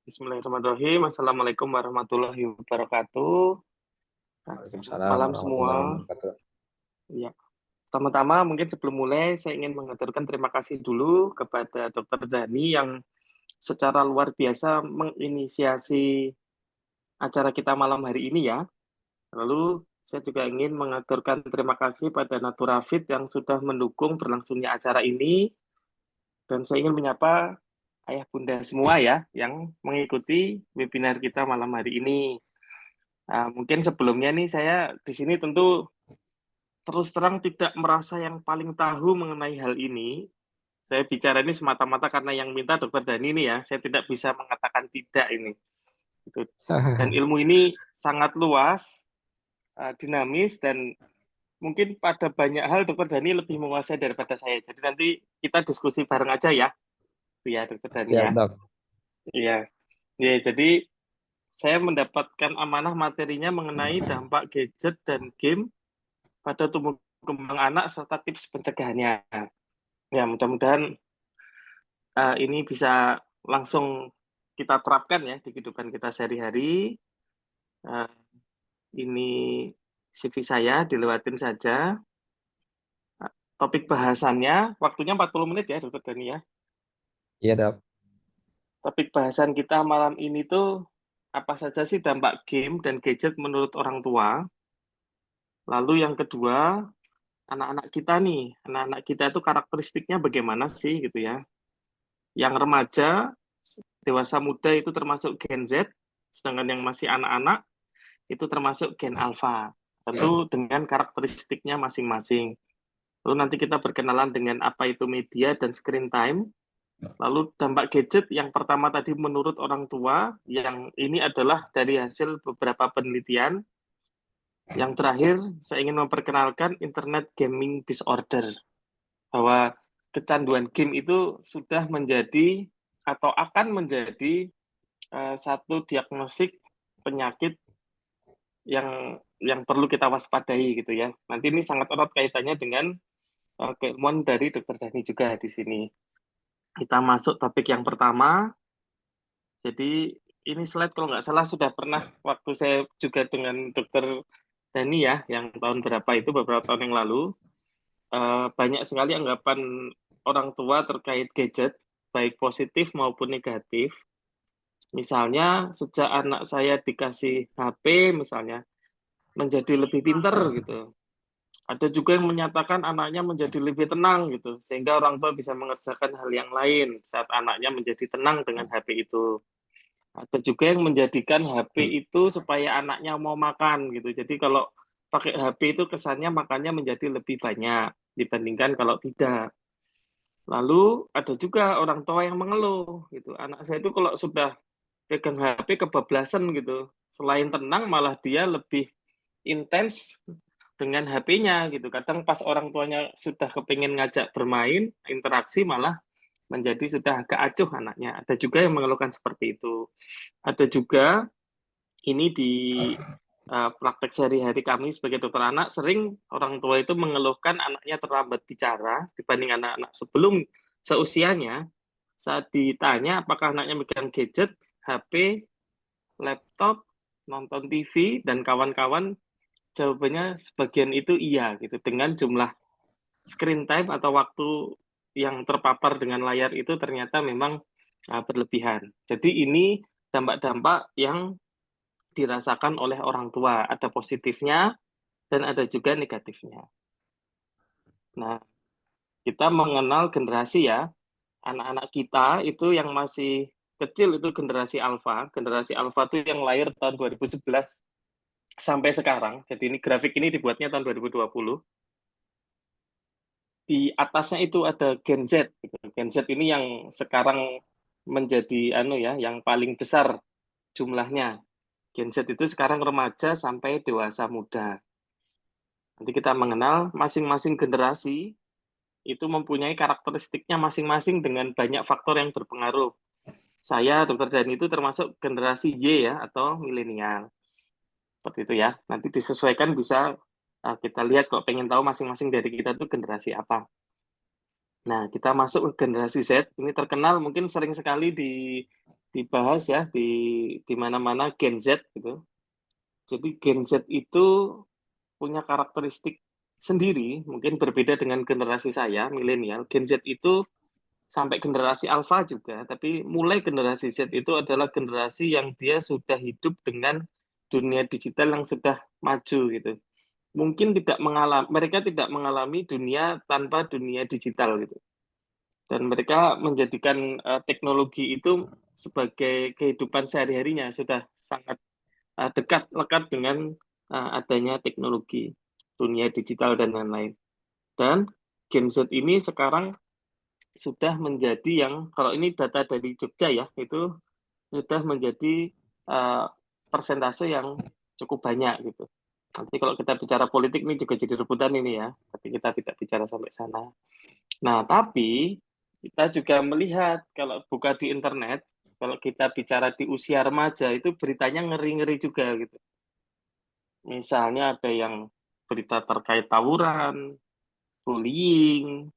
Bismillahirrahmanirrahim. Assalamualaikum warahmatullahi wabarakatuh. Nah, selamat Waalaikumsalam malam warahmatullahi semua. wabarakatuh. Ya, pertama-tama mungkin sebelum mulai saya ingin mengaturkan terima kasih dulu kepada Dr. Dani yang secara luar biasa menginisiasi acara kita malam hari ini ya. Lalu saya juga ingin mengaturkan terima kasih pada Naturafit yang sudah mendukung berlangsungnya acara ini dan saya ingin menyapa ayah bunda semua ya yang mengikuti webinar kita malam hari ini. Mungkin sebelumnya nih saya di sini tentu terus terang tidak merasa yang paling tahu mengenai hal ini. Saya bicara ini semata-mata karena yang minta Dokter Dani ini ya, saya tidak bisa mengatakan tidak ini. Gitu. Dan ilmu ini sangat luas, dinamis, dan mungkin pada banyak hal Dokter Dani lebih menguasai daripada saya. Jadi nanti kita diskusi bareng aja ya, itu ya Dokter Dani Siap, ya. Dok. Iya, ya, jadi saya mendapatkan amanah materinya mengenai dampak gadget dan game pada tumbuh kembang anak serta tips pencegahannya. Ya, mudah-mudahan ini bisa langsung kita terapkan ya di kehidupan kita sehari-hari. Uh, ini CV saya, dilewatin saja. Topik bahasannya, waktunya 40 menit ya, Dokter Dani ya. Iya, Dok. Topik bahasan kita malam ini tuh apa saja sih dampak game dan gadget menurut orang tua. Lalu yang kedua, anak-anak kita nih, anak-anak kita itu karakteristiknya bagaimana sih gitu ya. Yang remaja, dewasa muda itu termasuk Gen Z, sedangkan yang masih anak-anak itu termasuk Gen Alpha. Tentu dengan karakteristiknya masing-masing. Lalu nanti kita berkenalan dengan apa itu media dan screen time. Lalu dampak gadget yang pertama tadi menurut orang tua, yang ini adalah dari hasil beberapa penelitian. Yang terakhir, saya ingin memperkenalkan Internet Gaming Disorder, bahwa kecanduan game itu sudah menjadi atau akan menjadi satu diagnostik penyakit yang perlu kita waspadai gitu ya. Nanti ini sangat erat kaitannya dengan keilmuan dari Dokter Dani juga di sini. Kita masuk topik yang pertama. Jadi ini slide kalau nggak salah sudah pernah waktu saya juga dengan Dokter Dani ya, yang tahun berapa itu beberapa tahun yang lalu. Banyak sekali anggapan orang tua terkait gadget, baik positif maupun negatif. Misalnya sejak anak saya dikasih HP misalnya menjadi lebih pinter gitu. Ada juga yang menyatakan anaknya menjadi lebih tenang gitu, sehingga orang tua bisa mengerjakan hal yang lain saat anaknya menjadi tenang dengan HP itu. Ada juga yang menjadikan HP itu supaya anaknya mau makan gitu. Jadi kalau pakai HP itu kesannya makannya menjadi lebih banyak dibandingkan kalau tidak. Lalu ada juga orang tua yang mengeluh gitu. Anak saya itu kalau sudah pegang HP kebablasan gitu. Selain tenang malah dia lebih intens dengan HP-nya gitu. Kadang pas orang tuanya sudah kepingin ngajak bermain, interaksi malah menjadi sudah agak acuh anaknya. Ada juga yang mengeluhkan seperti itu. Ada juga ini di praktek sehari-hari kami sebagai dokter anak, sering orang tua itu mengeluhkan anaknya terlambat bicara dibanding anak-anak sebelum seusianya. Saat ditanya apakah anaknya megang gadget, HP, laptop, nonton TV, dan kawan-kawan, jawabannya sebagian itu iya gitu, dengan jumlah screen time atau waktu yang terpapar dengan layar itu ternyata memang berlebihan. Jadi ini dampak-dampak yang dirasakan oleh orang tua. Ada positifnya dan ada juga negatifnya. Nah, kita mengenal generasi ya. Anak-anak kita itu yang masih kecil itu generasi alfa. Generasi alfa itu yang lahir tahun 2011 sampai sekarang. Jadi ini grafik ini dibuatnya tahun 2020. Di atasnya itu ada Gen Z. Gitu. Gen Z ini yang sekarang menjadi yang paling besar jumlahnya. Gen Z itu sekarang remaja sampai dewasa muda. Nanti kita mengenal masing-masing generasi itu mempunyai karakteristiknya masing-masing dengan banyak faktor yang berpengaruh. Saya, Dokter Dani itu termasuk generasi Y ya, atau milenial. Seperti itu ya. Nanti disesuaikan bisa kita lihat kalau pengen tahu masing-masing dari kita itu generasi apa. Nah, kita masuk ke generasi Z. Ini terkenal mungkin sering sekali dibahas ya di mana-mana Gen Z gitu. Jadi Gen Z itu punya karakteristik sendiri, mungkin berbeda dengan generasi saya, milenial. Gen Z itu sampai generasi Alpha juga, tapi mulai generasi Z itu adalah generasi yang dia sudah hidup dengan dunia digital yang sudah maju gitu. Mungkin mereka tidak mengalami dunia tanpa dunia digital gitu. Dan mereka menjadikan teknologi itu sebagai kehidupan sehari-harinya, sudah sangat dekat lekat dengan adanya teknologi, dunia digital dan lain-lain. Dan Gen Z ini sekarang sudah menjadi yang, kalau ini data dari Jogja ya, itu sudah menjadi persentase yang cukup banyak gitu. Nanti kalau kita bicara politik ini juga jadi rebutan ini ya, tapi kita tidak bicara sampai sana. Nah, tapi kita juga melihat kalau buka di internet, kalau kita bicara di usia remaja itu beritanya ngeri-ngeri juga gitu. Misalnya ada yang berita terkait tawuran, bullying,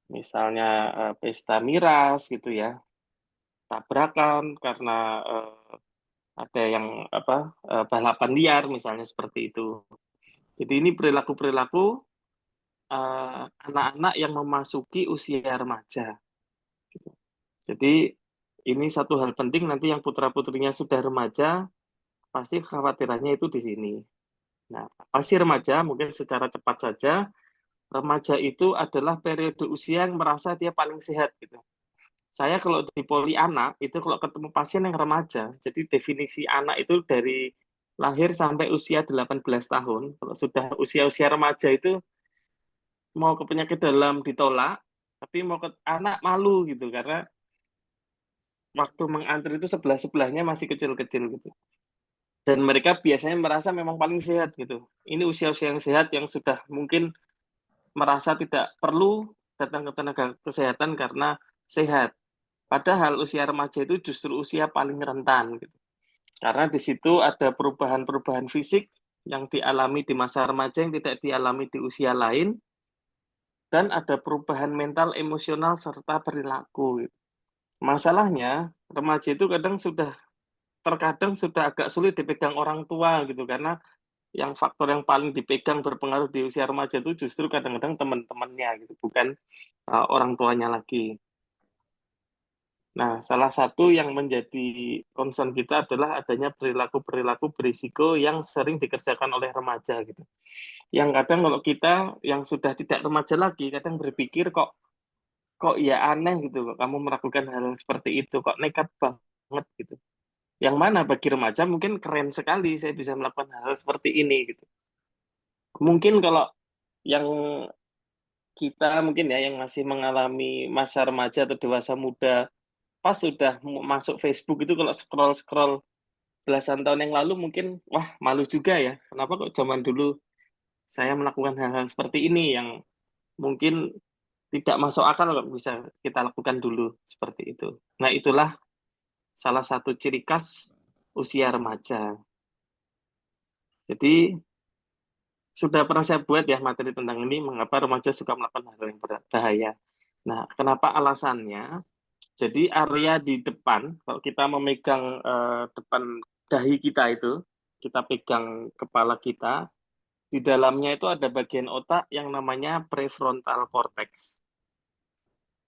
misalnya pesta miras gitu ya, tabrakan karena ada yang balapan liar misalnya seperti itu. Jadi ini perilaku-perilaku anak-anak yang memasuki usia remaja. Gitu. Jadi ini satu hal penting nanti yang putra-putrinya sudah remaja, pasti kekhawatirannya itu di sini. Nah, pasti remaja, mungkin secara cepat saja, remaja itu adalah periode usia yang merasa dia paling sehat gitu. Saya kalau di poli anak itu kalau ketemu pasien yang remaja, jadi definisi anak itu dari lahir sampai usia 18 tahun. Kalau sudah usia-usia remaja itu mau ke penyakit dalam ditolak, tapi mau ke anak malu gitu karena waktu mengantri itu sebelah-sebelahnya masih kecil-kecil gitu. Dan mereka biasanya merasa memang paling sehat gitu. Ini usia-usia yang sehat yang sudah mungkin merasa tidak perlu datang ke tenaga kesehatan karena sehat. Padahal usia remaja itu justru usia paling rentan gitu. Karena di situ ada perubahan-perubahan fisik yang dialami di masa remaja yang tidak dialami di usia lain, dan ada perubahan mental, emosional, serta perilaku. Gitu. Masalahnya, remaja itu terkadang sudah agak sulit dipegang orang tua gitu, karena yang faktor yang paling dipegang berpengaruh di usia remaja itu justru kadang-kadang teman-temannya gitu, bukan orang tuanya lagi. Nah, salah satu yang menjadi concern kita adalah adanya perilaku-perilaku berisiko yang sering dikerjakan oleh remaja gitu. Yang kadang kalau kita yang sudah tidak remaja lagi, kadang berpikir kok kok ya aneh gitu, kok kamu melakukan hal seperti itu, kok nekat banget gitu. Yang mana bagi remaja mungkin keren sekali saya bisa melakukan hal seperti ini gitu. Mungkin kalau yang kita mungkin ya yang masih mengalami masa remaja atau dewasa muda, pas sudah masuk Facebook itu kalau scroll-scroll belasan tahun yang lalu mungkin, wah malu juga ya, kenapa kok zaman dulu saya melakukan hal-hal seperti ini yang mungkin tidak masuk akal kalau bisa kita lakukan dulu seperti itu. Nah itulah salah satu ciri khas usia remaja. Jadi sudah pernah saya buat ya materi tentang ini, mengapa remaja suka melakukan hal yang berbahaya. Nah, kenapa alasannya? Jadi area di depan, kalau kita memegang depan dahi kita itu, kita pegang kepala kita, di dalamnya itu ada bagian otak yang namanya prefrontal cortex.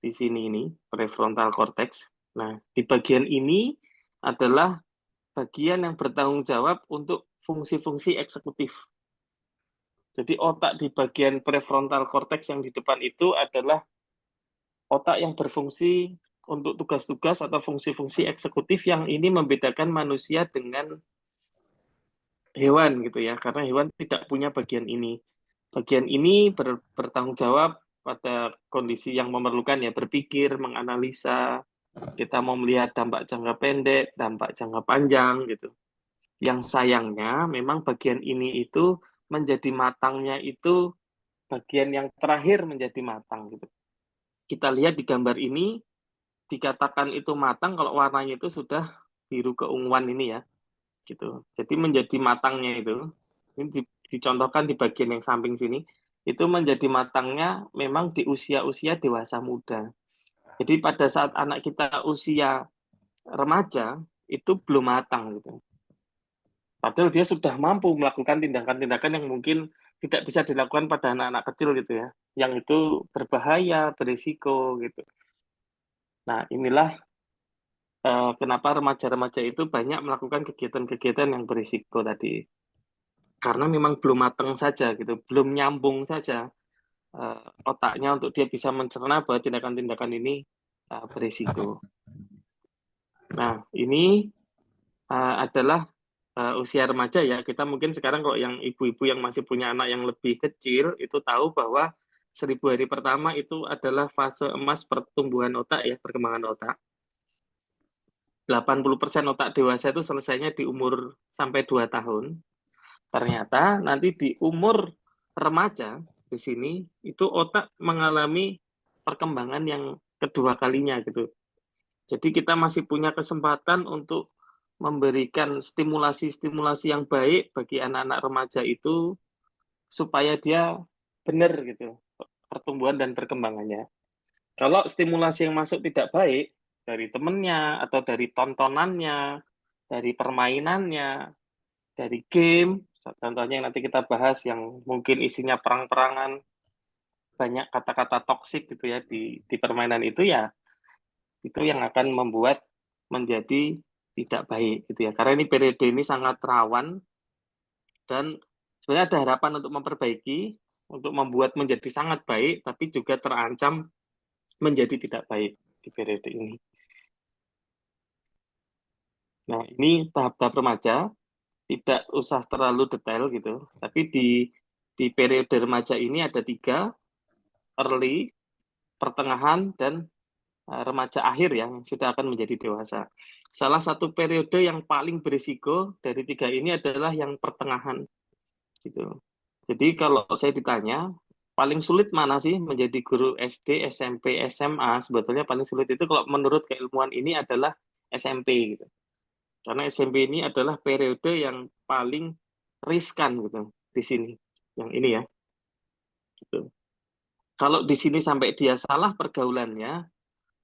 Di sini ini, prefrontal cortex. Nah, di bagian ini adalah bagian yang bertanggung jawab untuk fungsi-fungsi eksekutif. Jadi otak di bagian prefrontal cortex yang di depan itu adalah otak yang berfungsi untuk tugas-tugas atau fungsi-fungsi eksekutif yang ini membedakan manusia dengan hewan gitu ya, karena hewan tidak punya bagian ini. Bagian ini bertanggung jawab pada kondisi yang memerlukan ya, berpikir, menganalisa, kita mau melihat dampak jangka pendek, dampak jangka panjang gitu. Yang sayangnya memang bagian ini itu menjadi matangnya itu bagian yang terakhir menjadi matang gitu. Kita lihat di gambar ini, dikatakan itu matang kalau warnanya itu sudah biru keunguan ini ya, gitu. Jadi menjadi matangnya itu, ini dicontohkan di bagian yang samping sini, itu menjadi matangnya memang di usia-usia dewasa muda. Jadi pada saat anak kita usia remaja itu belum matang gitu. Padahal dia sudah mampu melakukan tindakan-tindakan yang mungkin tidak bisa dilakukan pada anak-anak kecil gitu ya, yang itu berbahaya, berisiko gitu. Nah, inilah kenapa remaja-remaja itu banyak melakukan kegiatan-kegiatan yang berisiko tadi. Karena memang belum matang saja gitu, belum nyambung saja otaknya untuk dia bisa mencerna bahwa tindakan-tindakan ini berisiko. Nah, ini adalah usia remaja ya. Kita mungkin sekarang kalau yang ibu-ibu yang masih punya anak yang lebih kecil itu tahu bahwa 1000 hari pertama itu adalah fase emas pertumbuhan otak ya, perkembangan otak. 80% otak dewasa itu selesainya di umur sampai 2 tahun. Ternyata nanti di umur remaja di sini itu otak mengalami perkembangan yang kedua kalinya gitu. Jadi kita masih punya kesempatan untuk memberikan stimulasi-stimulasi yang baik bagi anak-anak remaja itu supaya dia benar gitu pertumbuhan dan perkembangannya. Kalau stimulasi yang masuk tidak baik dari temennya atau dari tontonannya, dari permainannya, dari game, contohnya yang nanti kita bahas yang mungkin isinya perang-perangan, banyak kata-kata toksik gitu ya di permainan itu ya, itu yang akan membuat menjadi tidak baik gitu ya. Karena ini periode ini sangat rawan dan sebenarnya ada harapan untuk memperbaiki, untuk membuat menjadi sangat baik, tapi juga terancam menjadi tidak baik di periode ini. Nah, ini tahap-tahap remaja, tidak usah terlalu detail gitu, tapi di periode remaja ini ada 3, early, pertengahan, dan remaja akhir ya, yang sudah akan menjadi dewasa. Salah satu periode yang paling berisiko dari 3 ini adalah yang pertengahan gitu. Jadi kalau saya ditanya, paling sulit mana sih menjadi guru SD, SMP, SMA? Sebetulnya paling sulit itu kalau menurut keilmuan ini adalah SMP gitu. Karena SMP ini adalah periode yang paling riskan gitu di sini. Yang ini ya, gitu. Kalau di sini sampai dia salah pergaulannya,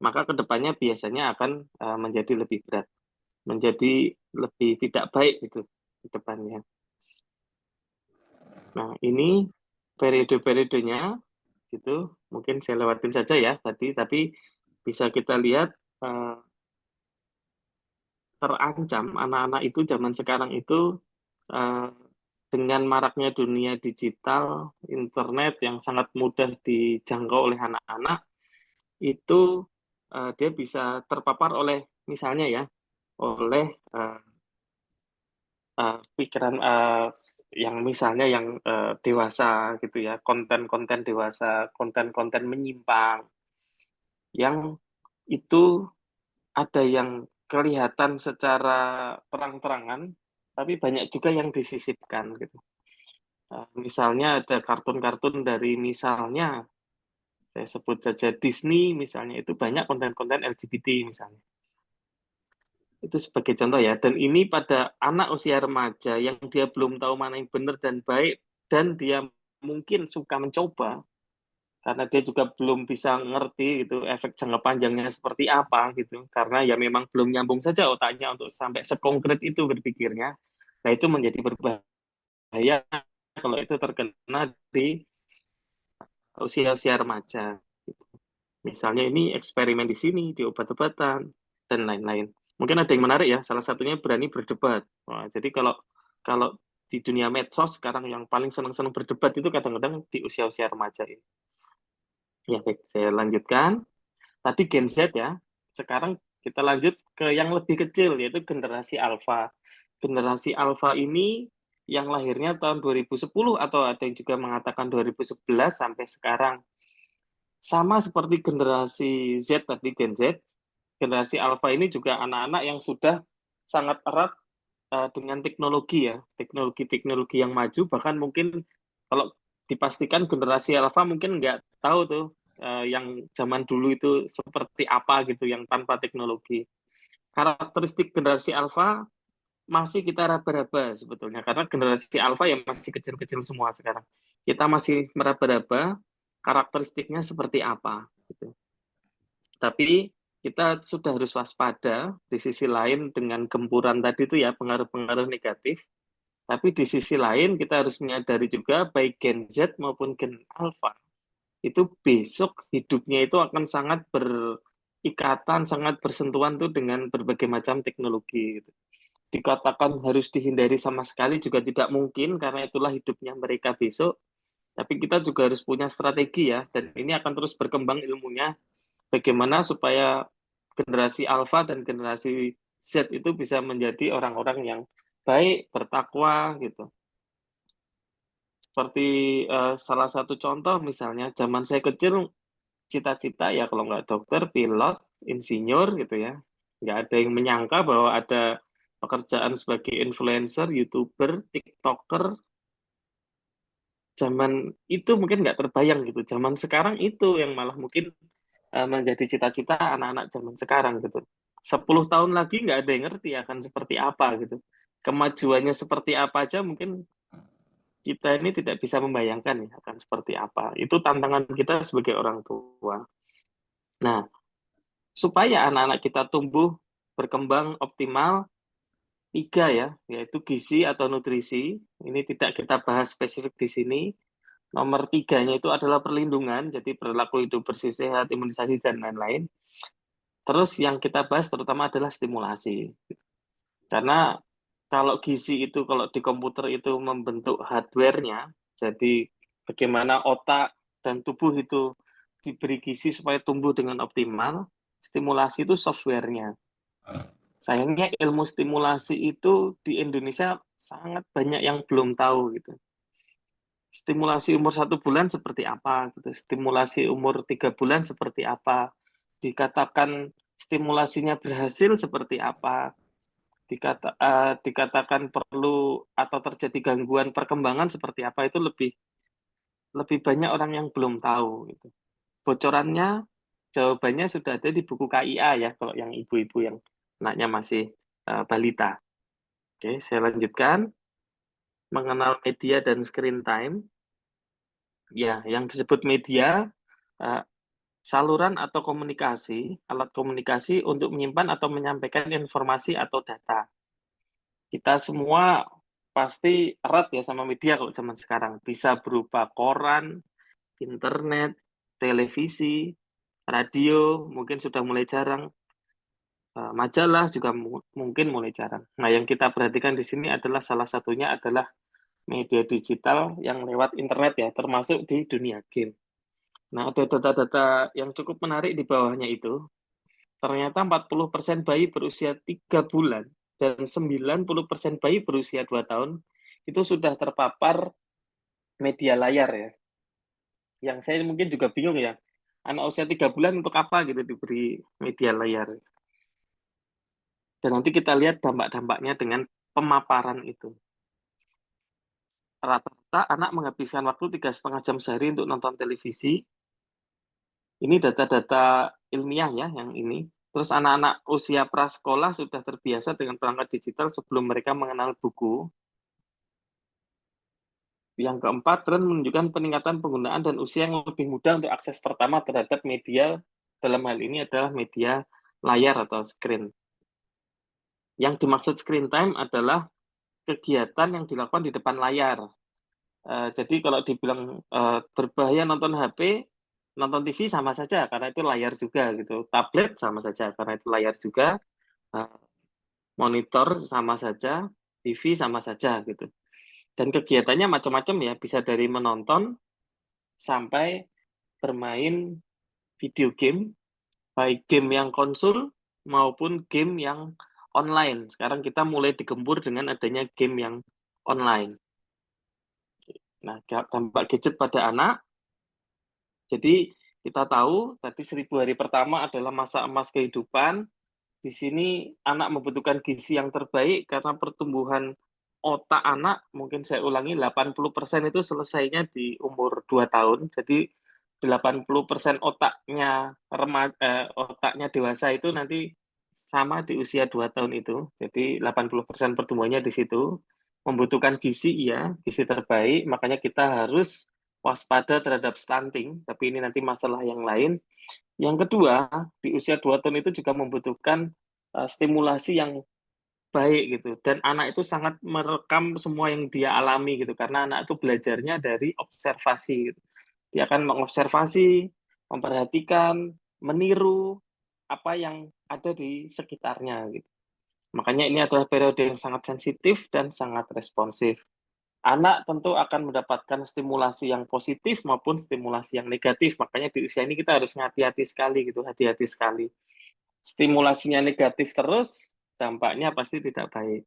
maka kedepannya biasanya akan menjadi lebih berat, menjadi lebih tidak baik gitu ke depannya. Nah, ini periode-periodenya gitu. Mungkin saya lewatin saja ya tadi, tapi bisa kita lihat terancam anak-anak itu zaman sekarang itu eh, dengan maraknya dunia digital, internet yang sangat mudah dijangkau oleh anak-anak, itu dia bisa terpapar oleh misalnya ya, oleh pikiran yang misalnya yang dewasa gitu ya, konten-konten dewasa, konten-konten menyimpang, yang itu ada yang kelihatan secara terang-terangan, tapi banyak juga yang disisipkan gitu. Misalnya ada kartun-kartun dari misalnya, saya sebut saja Disney misalnya, itu banyak konten-konten LGBT misalnya. Itu sebagai contoh ya. Dan ini pada anak usia remaja yang dia belum tahu mana yang benar dan baik, dan dia mungkin suka mencoba, karena dia juga belum bisa ngerti gitu efek jangka panjangnya seperti apa gitu. Karena ya memang belum nyambung saja otaknya untuk sampai sekonkret itu berpikirnya. Nah itu menjadi berbahaya kalau itu terkena di usia-usia remaja. Misalnya ini eksperimen di sini, di obat-obatan, dan lain-lain. Mungkin ada yang menarik ya, salah satunya berani berdebat. Wah, jadi kalau kalau di dunia medsos sekarang yang paling senang-senang berdebat itu kadang-kadang di usia-usia remaja ini. Ya, baik, saya lanjutkan. Tadi Gen Z ya, sekarang kita lanjut ke yang lebih kecil, yaitu generasi Alpha. Generasi Alpha ini yang lahirnya tahun 2010 atau ada yang juga mengatakan 2011 sampai sekarang. Sama seperti generasi Z tadi, Gen Z, generasi Alpha ini juga anak-anak yang sudah sangat erat dengan teknologi ya, teknologi-teknologi yang maju, bahkan mungkin kalau dipastikan generasi Alpha mungkin nggak tahu tuh yang zaman dulu itu seperti apa gitu, yang tanpa teknologi. Karakteristik generasi Alpha masih kita raba-raba sebetulnya, karena generasi Alpha yang masih kecil-kecil semua sekarang. Kita masih meraba-raba karakteristiknya seperti apa gitu. Tapi kita sudah harus waspada di sisi lain dengan gempuran tadi itu ya, pengaruh-pengaruh negatif. Tapi di sisi lain kita harus menyadari juga baik Gen Z maupun Gen Alpha itu besok hidupnya itu akan sangat berikatan, sangat bersentuhan tuh dengan berbagai macam teknologi gitu. Dikatakan harus dihindari sama sekali juga tidak mungkin karena itulah hidupnya mereka besok. Tapi kita juga harus punya strategi ya, dan ini akan terus berkembang ilmunya. Bagaimana supaya generasi Alpha dan generasi Z itu bisa menjadi orang-orang yang baik, bertakwa gitu. Seperti salah satu contoh misalnya, zaman saya kecil cita-cita ya kalau nggak dokter, pilot, insinyur gitu ya. Nggak ada yang menyangka bahwa ada pekerjaan sebagai influencer, YouTuber, TikToker. Zaman itu mungkin nggak terbayang gitu. Zaman sekarang itu yang malah mungkin menjadi cita-cita anak-anak zaman sekarang gitu. 10 tahun lagi nggak ada yang ngerti akan seperti apa gitu. Kemajuannya seperti apa aja mungkin kita ini tidak bisa membayangkan ya akan seperti apa. Itu tantangan kita sebagai orang tua. Nah, supaya anak-anak kita tumbuh berkembang optimal, tiga ya, yaitu gizi atau nutrisi. Ini tidak kita bahas spesifik di sini. Nomor tiganya itu adalah perlindungan, jadi perilaku hidup bersih sehat, imunisasi, dan lain-lain. Terus yang kita bahas terutama adalah stimulasi. Karena kalau gizi itu, kalau di komputer itu membentuk hardware-nya, jadi bagaimana otak dan tubuh itu diberi gizi supaya tumbuh dengan optimal, stimulasi itu software-nya. Sayangnya ilmu stimulasi itu di Indonesia sangat banyak yang belum tahu gitu. Stimulasi umur 1 bulan seperti apa gitu, stimulasi umur 3 bulan seperti apa, dikatakan stimulasinya berhasil seperti apa, dikatakan perlu atau terjadi gangguan perkembangan seperti apa, itu lebih lebih banyak orang yang belum tahu gitu. Bocorannya, jawabannya sudah ada di buku KIA ya kalau yang ibu-ibu yang anaknya masih balita. Oke, saya lanjutkan. Mengenal media dan screen time. Ya, yang disebut media, uh, saluran atau komunikasi, alat komunikasi untuk menyimpan atau menyampaikan informasi atau data. Kita semua pasti erat ya sama media kalau zaman sekarang. Bisa berupa koran, internet, televisi, radio, mungkin sudah mulai jarang. Majalah juga mungkin mulai jarang. Nah, yang kita perhatikan di sini adalah salah satunya adalah media digital yang lewat internet ya, termasuk di dunia game. Nah, ada data-data yang cukup menarik di bawahnya itu. Ternyata 40% bayi berusia 3 bulan dan 90% bayi berusia 2 tahun itu sudah terpapar media layar ya. Yang saya mungkin juga bingung ya, anak usia 3 bulan untuk apa gitu diberi media layar. Dan nanti kita lihat dampak-dampaknya dengan pemaparan itu. Rata-rata anak menghabiskan waktu 3,5 jam sehari untuk nonton televisi. Ini data-data ilmiah ya yang ini. Terus anak-anak usia prasekolah sudah terbiasa dengan perangkat digital sebelum mereka mengenal buku. Yang keempat, tren menunjukkan peningkatan penggunaan dan usia yang lebih mudah untuk akses pertama terhadap media, dalam hal ini adalah media layar atau screen. Yang dimaksud screen time adalah kegiatan yang dilakukan di depan layar. Jadi kalau dibilang berbahaya nonton HP, nonton TV sama saja karena itu layar juga gitu. Tablet sama saja karena itu layar juga. Monitor sama saja, TV sama saja gitu. Dan kegiatannya macam-macam ya, bisa dari menonton sampai bermain video game, baik game yang konsul maupun game yang online. Sekarang kita mulai digempur dengan adanya game yang online. Nah, dampak gadget pada anak, jadi kita tahu tadi 1.000 hari pertama adalah masa emas kehidupan. Di sini anak membutuhkan gizi yang terbaik karena pertumbuhan otak anak, mungkin saya ulangi, 80% itu selesainya di umur 2 tahun. Jadi 80% otaknya dewasa itu nanti sama di usia 2 tahun itu. Jadi 80% pertumbuhannya di situ. Membutuhkan gizi, ya, gizi terbaik, makanya kita harus waspada terhadap stunting, tapi ini nanti masalah yang lain. Yang kedua, di usia 2 tahun itu juga membutuhkan stimulasi yang baik gitu, dan anak itu sangat merekam semua yang dia alami gitu, karena anak itu belajarnya dari observasi gitu. Dia akan mengobservasi, memperhatikan, meniru apa yang ada di sekitarnya gitu. Makanya ini adalah periode yang sangat sensitif dan sangat responsif. Anak tentu akan mendapatkan stimulasi yang positif maupun stimulasi yang negatif. Makanya di usia ini kita harus hati-hati sekali gitu, hati-hati sekali. Stimulasinya negatif terus, dampaknya pasti tidak baik.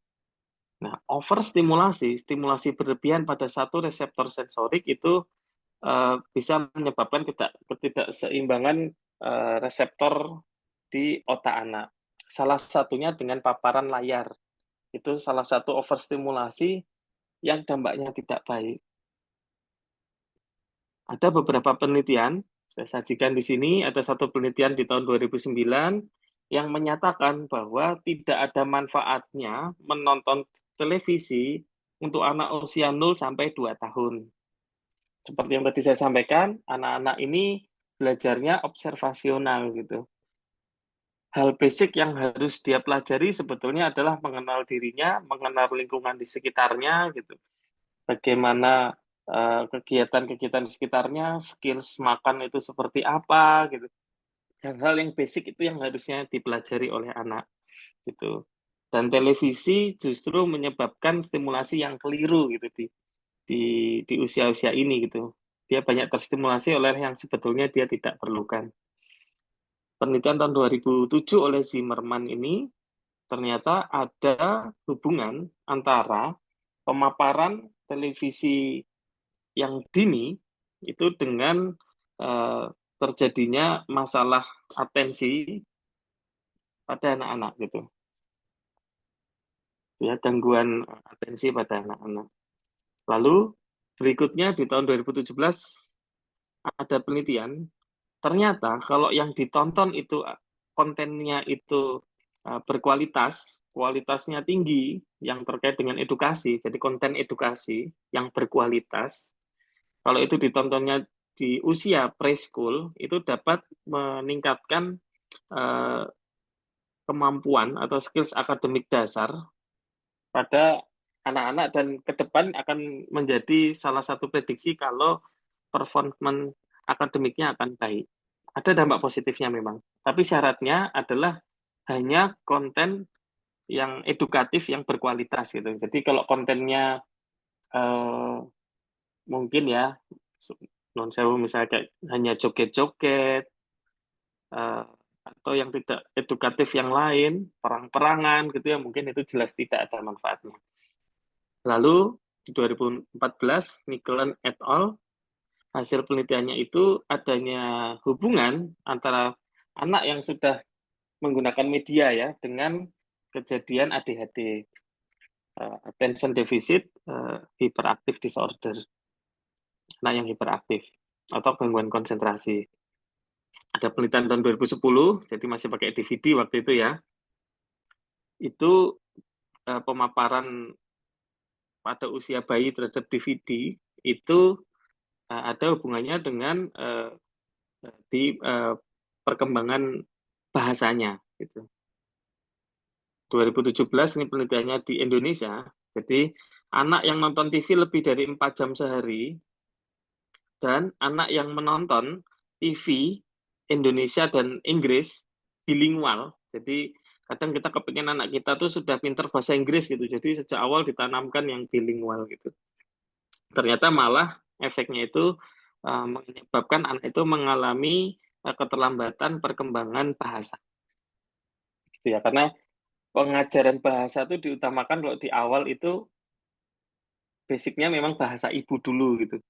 Nah, overstimulasi, stimulasi berlebihan pada satu reseptor sensorik itu bisa menyebabkan ketidakseimbangan reseptor di otak anak. Salah satunya dengan paparan layar. Itu salah satu overstimulasi yang dampaknya tidak baik. Ada beberapa penelitian, saya sajikan di sini, ada satu penelitian di tahun 2009 yang menyatakan bahwa tidak ada manfaatnya menonton televisi untuk anak usia 0 sampai 2 tahun. Seperti yang tadi saya sampaikan, anak-anak ini belajarnya observasional gitu. Hal basic yang harus dia pelajari sebetulnya adalah mengenal dirinya, mengenal lingkungan di sekitarnya gitu. Bagaimana kegiatan-kegiatan di sekitarnya, skills makan itu seperti apa gitu. Hal-hal yang basic itu yang harusnya dipelajari oleh anak gitu. Dan televisi justru menyebabkan stimulasi yang keliru gitu di usia-usia ini gitu. Dia banyak terstimulasi oleh yang sebetulnya dia tidak perlukan. Penelitian tahun 2007 oleh Zimmerman ini ternyata ada hubungan antara pemaparan televisi yang dini itu dengan terjadinya masalah atensi pada anak-anak gitu. Ya, gangguan atensi pada anak-anak. Lalu berikutnya di tahun 2017 ada penelitian, ternyata kalau yang ditonton itu kontennya itu berkualitas, kualitasnya tinggi, yang terkait dengan edukasi, jadi konten edukasi yang berkualitas, kalau itu ditontonnya di usia preschool, itu dapat meningkatkan kemampuan atau skills akademik dasar pada anak-anak dan ke depan akan menjadi salah satu prediksi kalau performa akademiknya akan baik. Ada dampak positifnya memang, tapi syaratnya adalah hanya konten yang edukatif yang berkualitas gitu. Jadi kalau kontennya mungkin ya non sewu misalnya kayak hanya joget-joget atau yang tidak edukatif yang lain, perang-perangan gitu ya, mungkin itu jelas tidak ada manfaatnya. Lalu di 2014 Nicholen et al. Hasil penelitiannya itu adanya hubungan antara anak yang sudah menggunakan media ya dengan kejadian ADHD, attention deficit hyperactive disorder, anak yang hiperaktif atau gangguan konsentrasi. Ada penelitian tahun 2010, jadi masih pakai DVD waktu itu ya. Itu pemaparan pada usia bayi terhadap DVD itu ada hubungannya dengan di perkembangan bahasanya gitu. 2017 ini penelitiannya di Indonesia. Jadi anak yang nonton TV lebih dari 4 jam sehari dan anak yang menonton TV Indonesia dan Inggris bilingual. Jadi kadang kita kepingin anak kita tuh sudah pintar bahasa Inggris gitu. Jadi sejak awal ditanamkan yang bilingual gitu. Ternyata malah efeknya itu menyebabkan anak itu mengalami keterlambatan perkembangan bahasa. Gitu ya, karena pengajaran bahasa itu diutamakan kalau di awal itu basicnya memang bahasa ibu dulu gitu.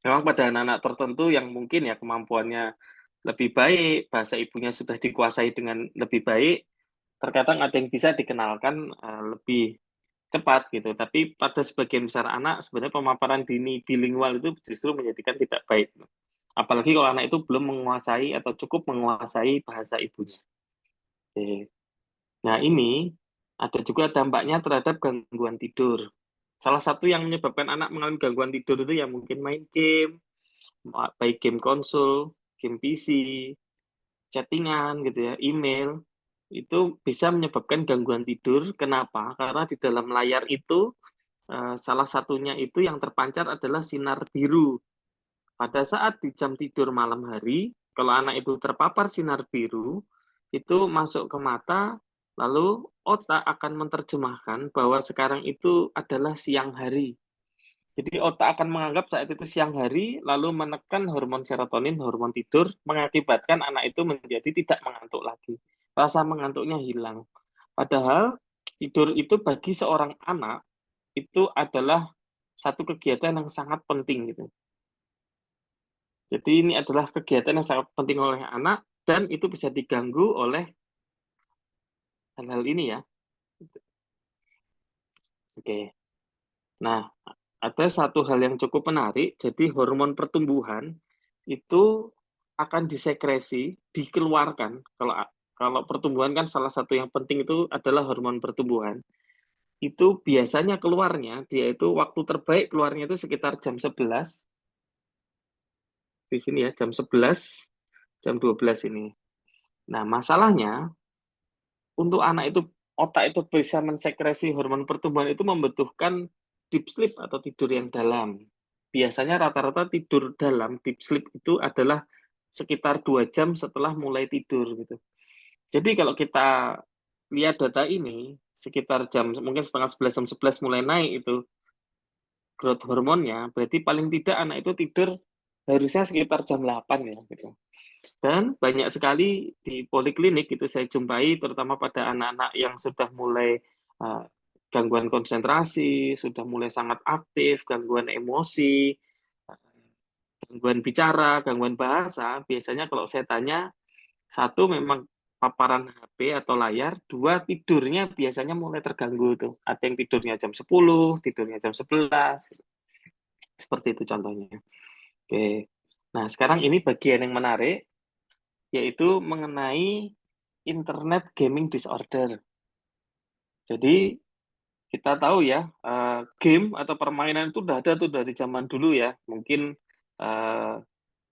Memang pada anak-anak tertentu yang mungkin ya kemampuannya lebih baik, bahasa ibunya sudah dikuasai dengan lebih baik, terkadang ada yang bisa dikenalkan lebih cepat gitu. Tapi pada sebagian besar anak sebenarnya pemaparan dini bilingual itu justru menjadikan tidak baik. Apalagi kalau anak itu belum menguasai atau cukup menguasai bahasa ibunya. Oke. Nah ini ada juga dampaknya terhadap gangguan tidur. salah satu yang menyebabkan anak mengalami gangguan tidur itu ya mungkin main game, baik game konsol, game PC, chattingan gitu ya, email, itu bisa menyebabkan gangguan tidur. Kenapa? Karena di dalam layar itu salah satunya itu yang terpancar adalah sinar biru. Pada saat di jam tidur malam hari, kalau anak itu terpapar sinar biru, itu masuk ke mata, lalu otak akan menerjemahkan bahwa sekarang itu adalah siang hari. Jadi otak akan menganggap saat itu siang hari, lalu menekan hormon serotonin, hormon tidur, mengakibatkan anak itu menjadi tidak mengantuk lagi. Rasa mengantuknya hilang. Padahal tidur itu bagi seorang anak itu adalah satu kegiatan yang sangat penting gitu. Jadi ini adalah kegiatan yang sangat penting oleh anak dan itu bisa diganggu oleh hal-hal ini ya. Oke. Nah, ada satu hal yang cukup menarik. Jadi hormon pertumbuhan itu akan disekresi, dikeluarkan. Kalau pertumbuhan kan salah satu yang penting itu adalah hormon pertumbuhan. Itu biasanya keluarnya dia itu waktu terbaik keluarnya itu sekitar jam 11 di sini ya, jam 11, jam 12 ini. Nah, masalahnya untuk anak itu otak itu bisa mensekresi hormon pertumbuhan itu membutuhkan deep sleep atau tidur yang dalam. Biasanya rata-rata tidur dalam deep sleep itu adalah sekitar 2 jam setelah mulai tidur gitu. Jadi kalau kita lihat data ini sekitar jam mungkin setengah 11 jam 11 mulai naik itu growth hormonnya, berarti paling tidak anak itu tidur harusnya sekitar jam 8 ya gitu. Dan banyak sekali di poliklinik itu saya jumpai, terutama pada anak-anak yang sudah mulai gangguan konsentrasi, sudah mulai sangat aktif, gangguan emosi, gangguan bicara, gangguan bahasa. Biasanya kalau saya tanya, satu memang paparan HP atau layar, dua tidurnya biasanya mulai terganggu tuh. Ada yang tidurnya jam 10, tidurnya jam 11, seperti itu contohnya. Oke. Nah, sekarang ini bagian yang menarik, yaitu mengenai internet gaming disorder. Jadi kita tahu ya, game atau permainan itu udah ada tuh dari zaman dulu ya. Mungkin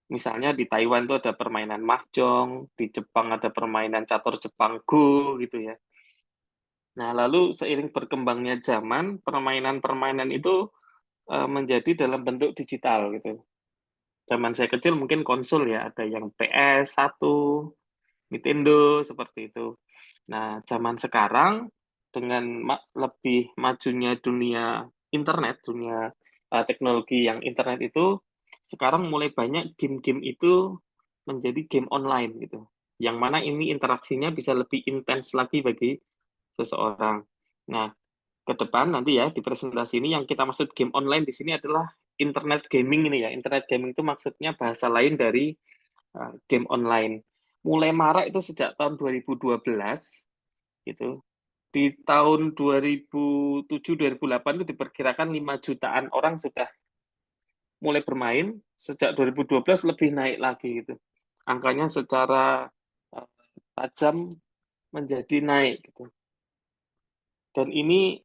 misalnya di Taiwan tuh ada permainan mahjong, di Jepang ada permainan catur Jepang Go gitu ya. Nah, lalu seiring berkembangnya zaman, permainan-permainan itu menjadi dalam bentuk digital gitu. Zaman saya kecil mungkin konsol ya, ada yang PS1, Nintendo seperti itu. Nah, zaman sekarang dengan lebih majunya dunia internet, dunia teknologi yang internet itu, sekarang mulai banyak game-game itu menjadi game online gitu. Yang mana ini interaksinya bisa lebih intens lagi bagi seseorang. Nah, ke depan nanti ya di presentasi ini yang kita maksud game online di sini adalah internet gaming ini ya. Internet gaming itu maksudnya bahasa lain dari game online. Mulai marak itu sejak tahun 2012 gitu. Di tahun 2007-2008 itu diperkirakan 5 jutaan orang sudah mulai bermain, sejak 2012 lebih naik lagi gitu. Angkanya secara tajam menjadi naik gitu. Dan ini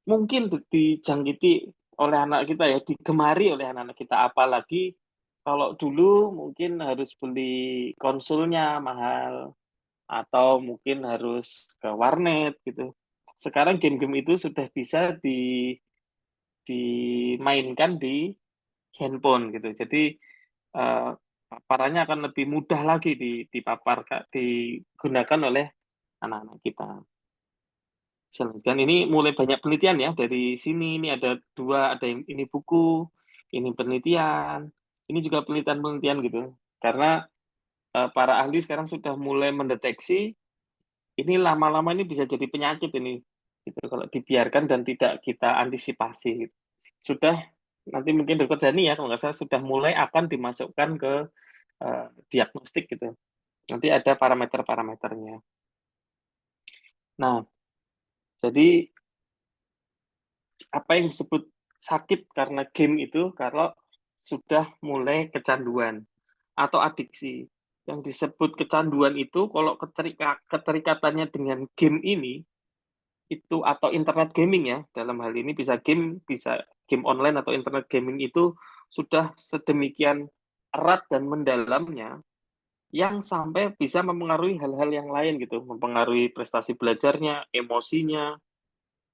mungkin dijangkiti oleh anak kita ya, digemari oleh anak-anak kita. Apalagi kalau dulu mungkin harus beli konsolnya mahal, atau mungkin harus ke warnet gitu. Sekarang game-game itu sudah bisa dimainkan di handphone gitu. Jadi paparannya akan lebih mudah lagi digunakan oleh anak-anak kita. Selanjutnya ini mulai banyak penelitian ya dari sini. Ini ada dua, ada yang ini buku, ini penelitian, ini juga penelitian-penelitian gitu. Karena para ahli sekarang sudah mulai mendeteksi ini lama-lama ini bisa jadi penyakit ini gitu kalau dibiarkan dan tidak kita antisipasi gitu. Sudah nanti mungkin dokter Dani ya kalau nggak salah sudah mulai akan dimasukkan ke diagnostik gitu. Nanti ada parameter-parameternya. Nah, jadi apa yang disebut sakit karena game itu kalau sudah mulai kecanduan atau adiksi. Yang disebut kecanduan itu kalau keterikatannya dengan game ini itu atau internet gaming ya, dalam hal ini bisa game online atau internet gaming itu sudah sedemikian erat dan mendalamnya yang sampai bisa mempengaruhi hal-hal yang lain gitu, mempengaruhi prestasi belajarnya, emosinya,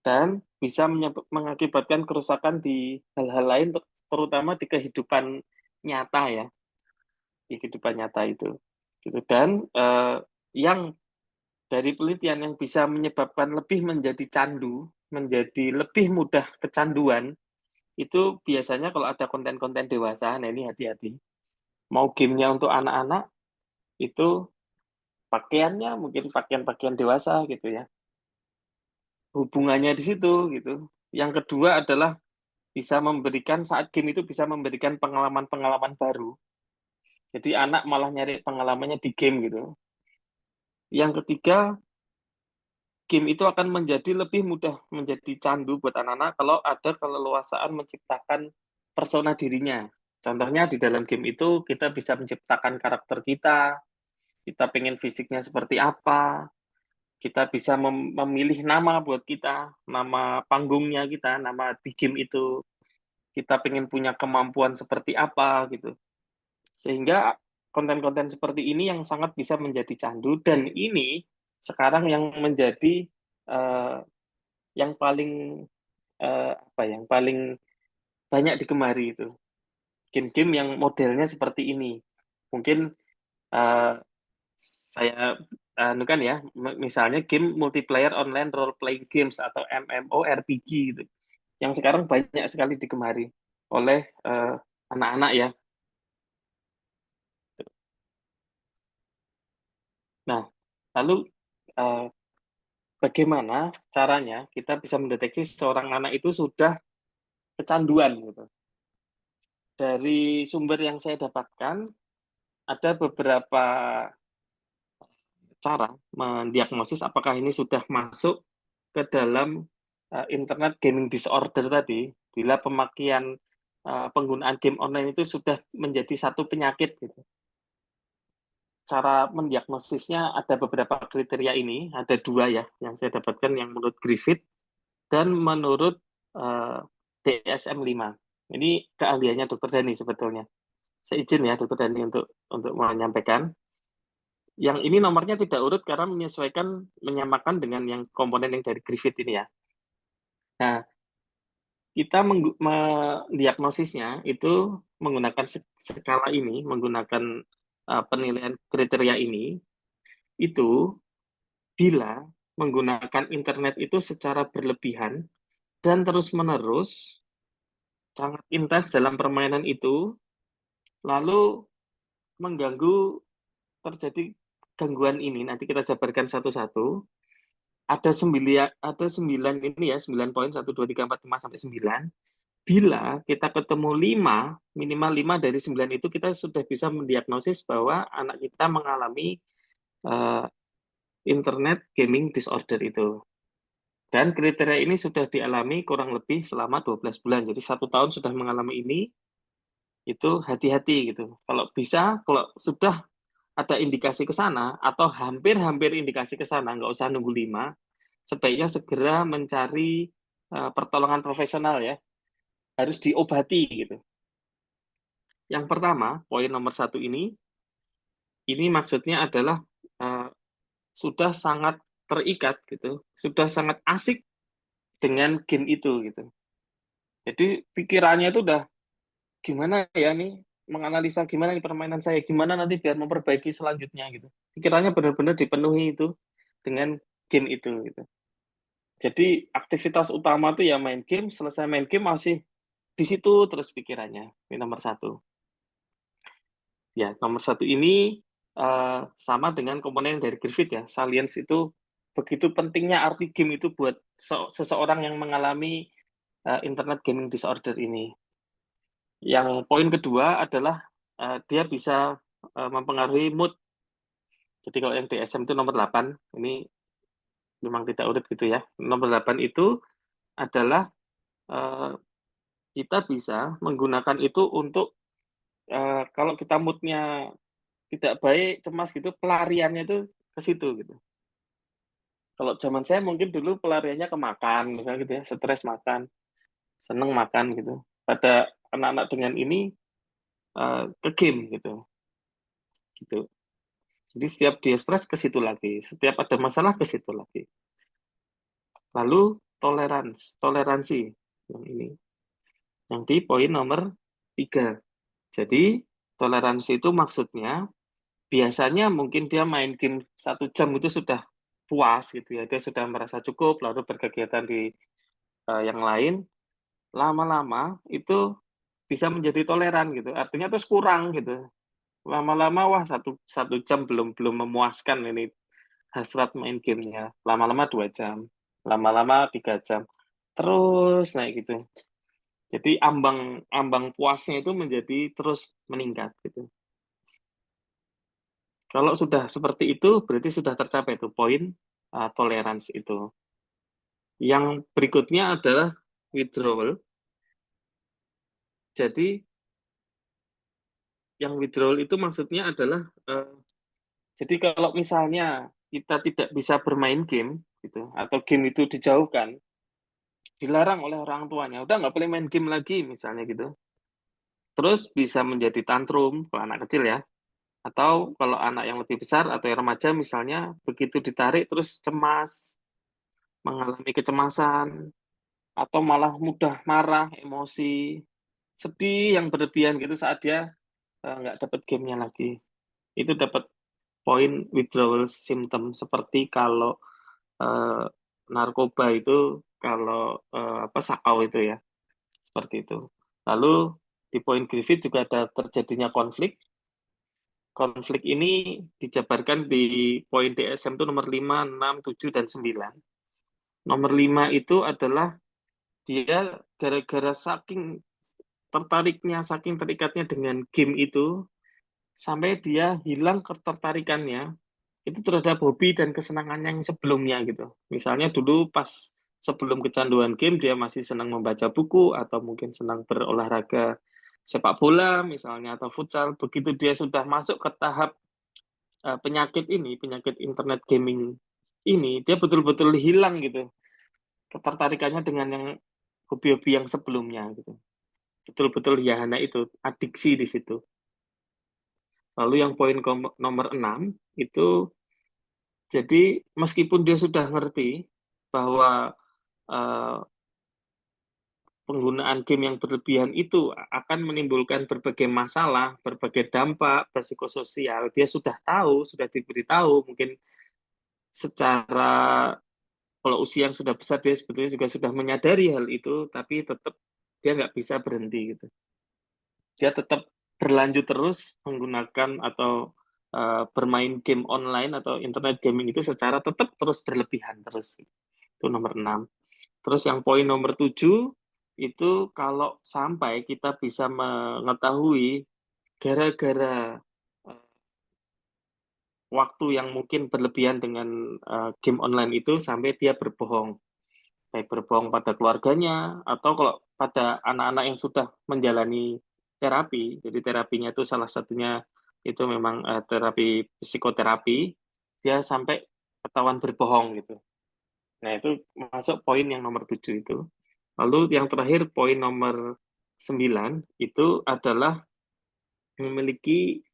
dan bisa mengakibatkan kerusakan di hal-hal lain, terutama di kehidupan nyata ya, di kehidupan nyata itu. Gitu. Dan yang dari penelitian yang bisa menyebabkan lebih menjadi candu, menjadi lebih mudah kecanduan, itu biasanya kalau ada konten-konten dewasa, nah ini hati-hati. Mau gamenya untuk anak-anak, itu pakaiannya mungkin pakaian-pakaian dewasa gitu ya. Hubungannya di situ gitu. Yang kedua adalah bisa memberikan, saat game itu bisa memberikan pengalaman-pengalaman baru. Jadi anak malah nyari pengalamannya di game gitu. Yang ketiga, game itu akan menjadi lebih mudah menjadi candu buat anak-anak kalau ada keleluasaan menciptakan persona dirinya. Contohnya di dalam game itu kita bisa menciptakan karakter kita pengen fisiknya seperti apa, kita bisa memilih nama buat kita, nama panggungnya kita, nama di game itu, kita pengen punya kemampuan seperti apa gitu. Sehingga konten-konten seperti ini yang sangat bisa menjadi candu, dan ini sekarang yang menjadi uh, yang paling yang paling banyak digemari itu game-game yang modelnya seperti ini. Mungkin uh, saya kan ya, misalnya game multiplayer online role playing games atau MMORPG gitu, yang sekarang banyak sekali digemari oleh anak-anak ya. Nah, lalu uh, bagaimana caranya kita bisa mendeteksi seorang anak itu sudah kecanduan gitu? Dari sumber yang saya dapatkan, ada beberapa cara mendiagnosis apakah ini sudah masuk ke dalam internet gaming disorder tadi, bila pemakaian penggunaan game online itu sudah menjadi satu penyakit gitu. Cara mendiagnosisnya ada beberapa kriteria ini, ada dua ya yang saya dapatkan, yang menurut Griffith dan menurut DSM-5. Ini keahliannya Dr. Dani sebetulnya. Saya izin ya Dr. Dani untuk menyampaikan. Yang ini nomornya tidak urut karena menyamakan dengan yang komponen yang dari Griffith ini ya. Nah, kita mendiagnosisnya itu menggunakan skala ini, menggunakan penilaian kriteria ini, itu bila menggunakan internet itu secara berlebihan dan terus-menerus, sangat intens dalam permainan itu, lalu mengganggu, terjadi gangguan ini, nanti kita jabarkan satu-satu. Ada sembilan ini ya, 9 poin, 1, 2, 3, 4, 5 sampai 9. Bila kita ketemu 5, minimal 5 dari 9 itu, kita sudah bisa mendiagnosis bahwa anak kita mengalami uh, internet gaming disorder itu. Dan kriteria ini sudah dialami kurang lebih selama 12 bulan. Jadi 1 tahun sudah mengalami ini, itu hati-hati gitu. Kalau sudah ada indikasi ke sana, atau hampir-hampir indikasi ke sana, nggak usah nunggu 5, sebaiknya segera mencari pertolongan profesional ya, harus diobati gitu. Yang pertama, poin nomor 1 ini maksudnya adalah uh, sudah sangat terikat gitu, sudah sangat asik dengan game itu gitu. Jadi pikirannya itu udah gimana ya nih, menganalisa gimana nih permainan saya, gimana nanti biar memperbaiki selanjutnya gitu. Pikirannya benar-benar dipenuhi itu dengan game itu gitu. Jadi aktivitas utama tuh ya main game, selesai main game masih di situ terus pikirannya. Ini nomor 1. Ya, nomor 1 ini sama dengan komponen dari Griffith ya. Salience itu begitu pentingnya arti game itu buat seseorang yang mengalami internet gaming disorder ini. Yang poin kedua adalah dia bisa mempengaruhi mood. Jadi kalau yang DSM itu nomor 8, ini memang tidak urut gitu ya. Nomor 8 itu adalah uh, kita bisa menggunakan itu untuk kalau kita moodnya tidak baik, cemas gitu, pelariannya itu ke situ gitu. Kalau zaman saya mungkin dulu pelariannya ke makan, misalnya gitu ya, stres makan, seneng makan gitu. Pada anak-anak dengan ini ke game gitu, gitu. Jadi setiap dia stres ke situ lagi, setiap ada masalah ke situ lagi. Lalu toleransi yang ini, yang di poin nomor 3. Jadi toleransi itu maksudnya biasanya mungkin dia main game 1 jam itu sudah puas gitu ya, dia sudah merasa cukup, lalu berkegiatan di yang lain, lama-lama itu bisa menjadi toleran gitu. Artinya terus kurang gitu. Lama-lama wah satu satu jam belum belum memuaskan ini hasrat main gamenya. Lama-lama 2 jam, lama-lama 3 jam, terus naik gitu. Jadi ambang ambang puasnya itu menjadi terus meningkat gitu. Kalau sudah seperti itu berarti sudah tercapai tuh poin toleransi itu. Yang berikutnya adalah withdrawal. Jadi yang withdrawal itu maksudnya adalah jadi kalau misalnya kita tidak bisa bermain game gitu atau game itu dijauhkan, dilarang oleh orang tuanya, udah nggak boleh main game lagi misalnya gitu. Terus bisa menjadi tantrum kalau anak kecil ya, atau kalau anak yang lebih besar atau yang remaja misalnya begitu ditarik terus cemas, mengalami kecemasan, atau malah mudah marah, emosi, sedih yang berlebihan gitu saat dia nggak dapat gamenya lagi. Itu dapat poin withdrawal symptom seperti kalau eh, narkoba itu kalau apa sakau itu ya seperti itu. Lalu di poin Griffith juga ada terjadinya konflik. Konflik ini dijabarkan di poin DSM itu nomor 5, 6, 7, dan 9. Nomor 5 itu adalah dia gara-gara saking tertariknya, saking terikatnya dengan game itu, sampai dia hilang ketertarikannya itu terhadap hobi dan kesenangan yang sebelumnya gitu. Misalnya dulu pas sebelum kecanduan game dia masih senang membaca buku atau mungkin senang berolahraga sepak bola misalnya atau futsal. Begitu dia sudah masuk ke tahap penyakit ini, penyakit internet gaming ini, dia betul-betul hilang gitu ketertarikannya dengan yang hobi-hobi yang sebelumnya gitu. Betul-betul ya hanya itu adiksi di situ. Lalu yang poin nomor 6 itu jadi meskipun dia sudah ngerti bahwa uh, penggunaan game yang berlebihan itu akan menimbulkan berbagai masalah, berbagai dampak psikososial, dia sudah tahu, sudah diberitahu, mungkin secara kalau usia yang sudah besar dia sebetulnya juga sudah menyadari hal itu, tapi tetap dia nggak bisa berhenti gitu. Dia tetap berlanjut terus menggunakan atau bermain game online atau internet gaming itu secara tetap terus berlebihan terus. Itu nomor 6. Terus yang poin nomor 7 itu kalau sampai kita bisa mengetahui gara-gara waktu yang mungkin berlebihan dengan game online itu sampai dia berbohong. Baik berbohong pada keluarganya atau kalau pada anak-anak yang sudah menjalani terapi. Jadi terapinya itu salah satunya itu memang terapi psikoterapi, dia sampai ketahuan berbohong gitu. Nah, itu masuk poin yang nomor 7 itu. Lalu yang terakhir poin nomor 9 itu adalah memiliki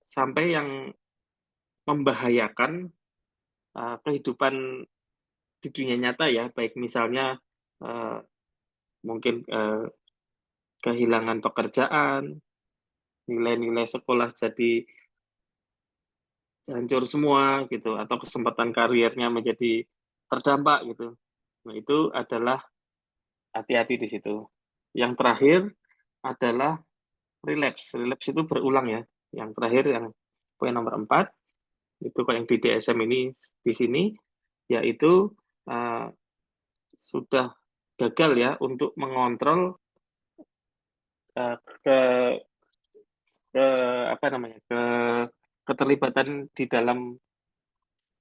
sampai yang membahayakan kehidupan di dunia nyata ya, baik misalnya uh, mungkin kehilangan pekerjaan, nilai-nilai sekolah jadi hancur semua gitu, atau kesempatan karirnya menjadi terdampak gitu. Nah, itu adalah hati-hati di situ. Yang terakhir adalah relapse. Relapse itu berulang ya. Yang terakhir yang poin nomor 4 itu kalau yang di DSM ini di sini yaitu uh, sudah gagal ya untuk mengontrol uh, ke ke apa namanya ke keterlibatan di dalam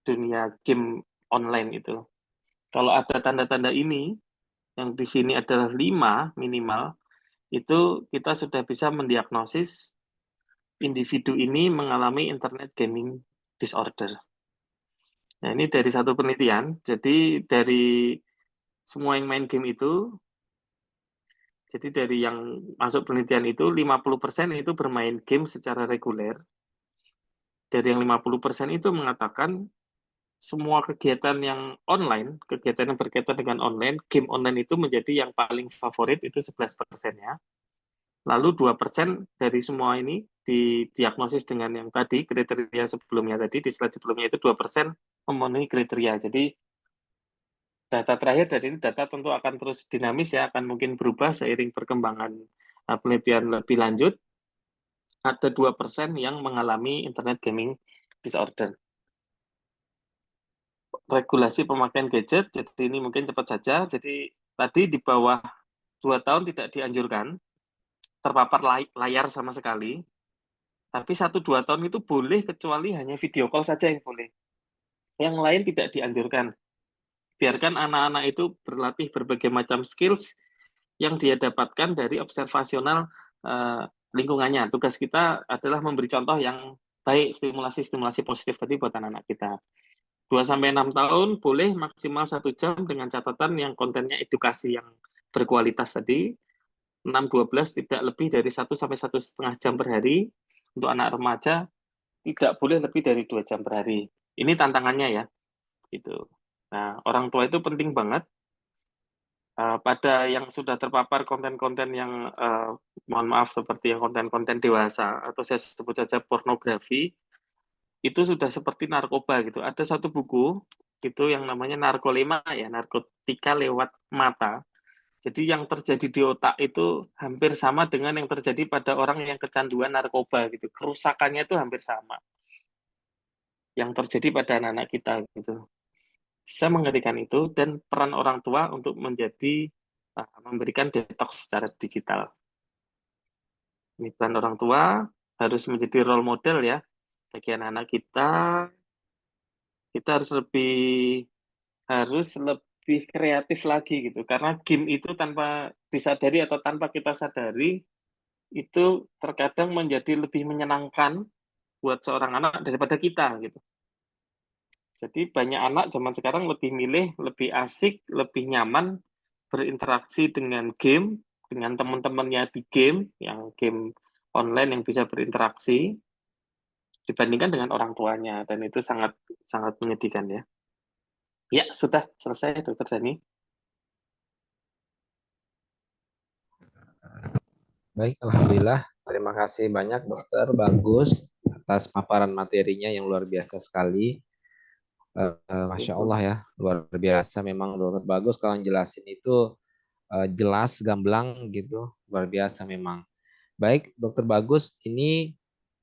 dunia game online itu. Kalau ada tanda-tanda ini yang di sini adalah 5 minimal, itu kita sudah bisa mendiagnosis individu ini mengalami internet gaming disorder. Nah, ini dari satu penelitian. Jadi dari semua yang main game itu, jadi dari yang masuk penelitian itu 50% itu bermain game secara reguler. Dari yang 50% itu mengatakan semua kegiatan yang online, kegiatan yang berkaitan dengan online, game online itu menjadi yang paling favorit itu 11%-nya. Lalu 2% dari semua ini didiagnosis dengan yang tadi, kriteria sebelumnya tadi, di slide sebelumnya itu 2% memenuhi kriteria. Jadi data terakhir dari ini data tentu akan terus dinamis ya, akan mungkin berubah seiring perkembangan penelitian lebih lanjut. Ada 2% yang mengalami internet gaming disorder. Regulasi pemakaian gadget, jadi ini mungkin cepat saja. Jadi tadi di bawah 2 tahun tidak dianjurkan terpapar layar sama sekali. Tapi 1-2 tahun itu boleh kecuali hanya video call saja yang boleh. Yang lain tidak dianjurkan. Biarkan anak-anak itu berlatih berbagai macam skills yang dia dapatkan dari observasional uh, lingkungannya. Tugas kita adalah memberi contoh yang baik, stimulasi-stimulasi positif tadi buat anak-anak kita. 2-6 tahun boleh maksimal 1 jam dengan catatan yang kontennya edukasi yang berkualitas tadi. 6-12 tidak lebih dari 1 sampai 1,5 jam per hari. Untuk anak remaja tidak boleh lebih dari 2 jam per hari. Ini tantangannya ya, gitu. Nah, orang tua itu penting banget pada yang sudah terpapar konten-konten yang mohon maaf seperti yang konten-konten dewasa atau saya sebut saja pornografi itu sudah seperti narkoba gitu. Ada satu buku itu yang namanya narkolema ya, narkotika lewat mata. Jadi yang terjadi di otak itu hampir sama dengan yang terjadi pada orang yang kecanduan narkoba gitu. Kerusakannya itu hampir sama yang terjadi pada anak-anak kita gitu. Saya mengerikan itu dan peran orang tua untuk menjadi memberikan detox secara digital. Ini peran orang tua harus menjadi role model ya bagi anak-anak kita. Kita harus lebih kreatif lagi gitu karena game itu tanpa disadari atau tanpa kita sadari itu terkadang menjadi lebih menyenangkan buat seorang anak daripada kita gitu. Jadi banyak anak zaman sekarang lebih milih, lebih asik, lebih nyaman berinteraksi dengan game, dengan teman-temannya di game, yang game online yang bisa berinteraksi dibandingkan dengan orang tuanya dan itu sangat sangat menyedihkan ya. Ya, sudah selesai Dokter Dani. Baik, alhamdulillah. Terima kasih banyak dokter, bagus atas paparan materinya yang luar biasa sekali. Masya Allah ya, luar biasa memang dokter bagus kalau jelasin itu jelas, gamblang gitu, luar biasa memang. Baik, dokter bagus, ini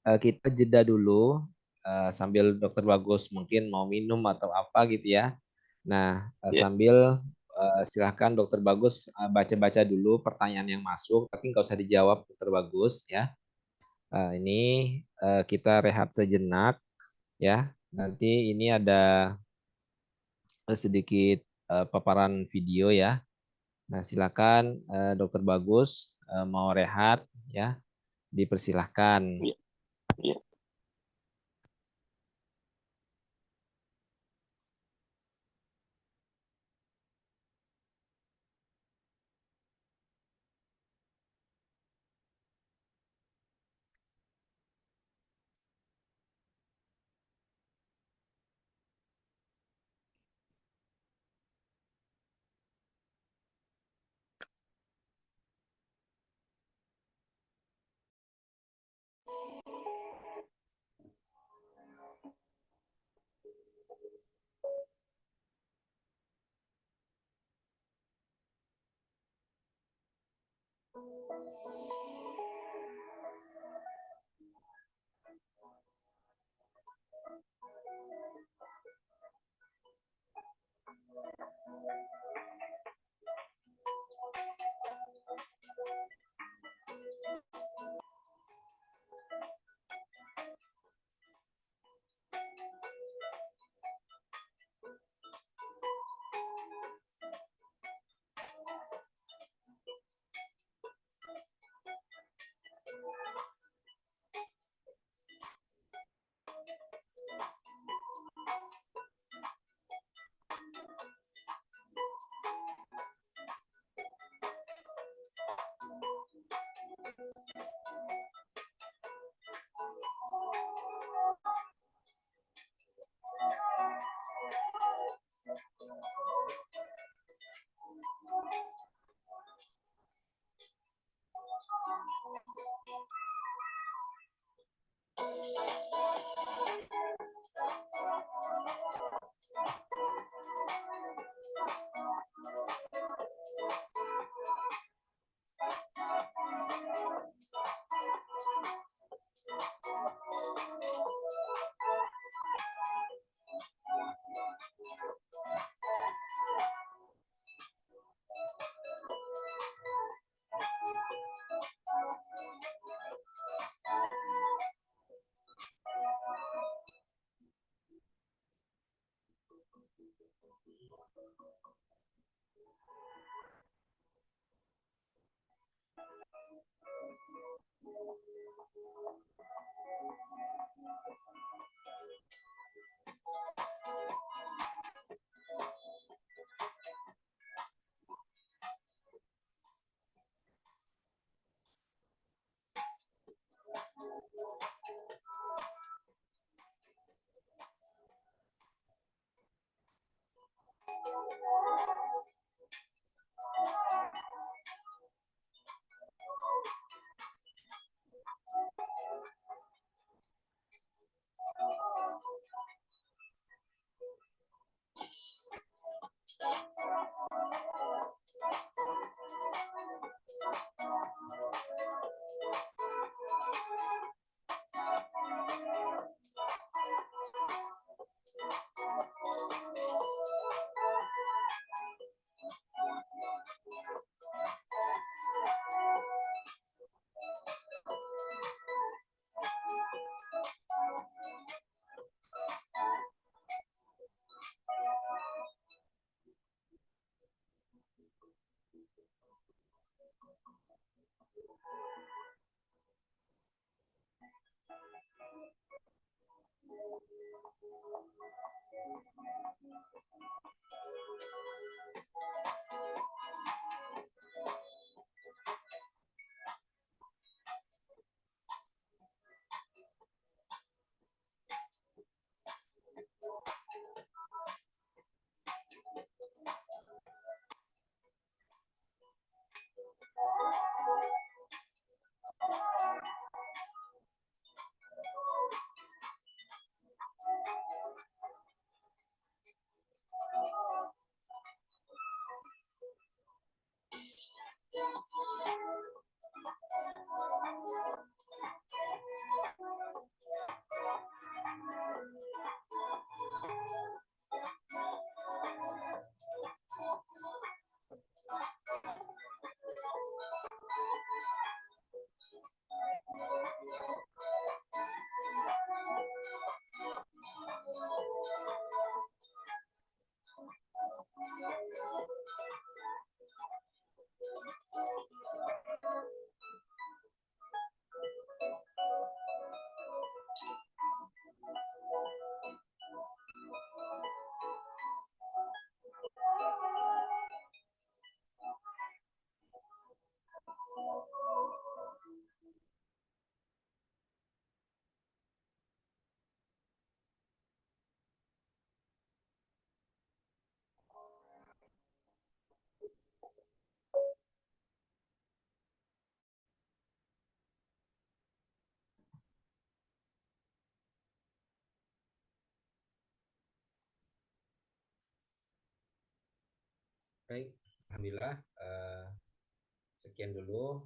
kita jeda dulu sambil dokter bagus mungkin mau minum atau apa gitu ya. Nah, Ya, sambil silahkan dokter bagus baca-baca dulu pertanyaan yang masuk, tapi nggak usah dijawab dokter bagus ya. Ini kita rehat sejenak ya. Nanti ini ada sedikit paparan video ya. Nah, silakan dokter bagus mau rehat ya, dipersilahkan. ya, ya. Baik, alhamdulillah. Sekian dulu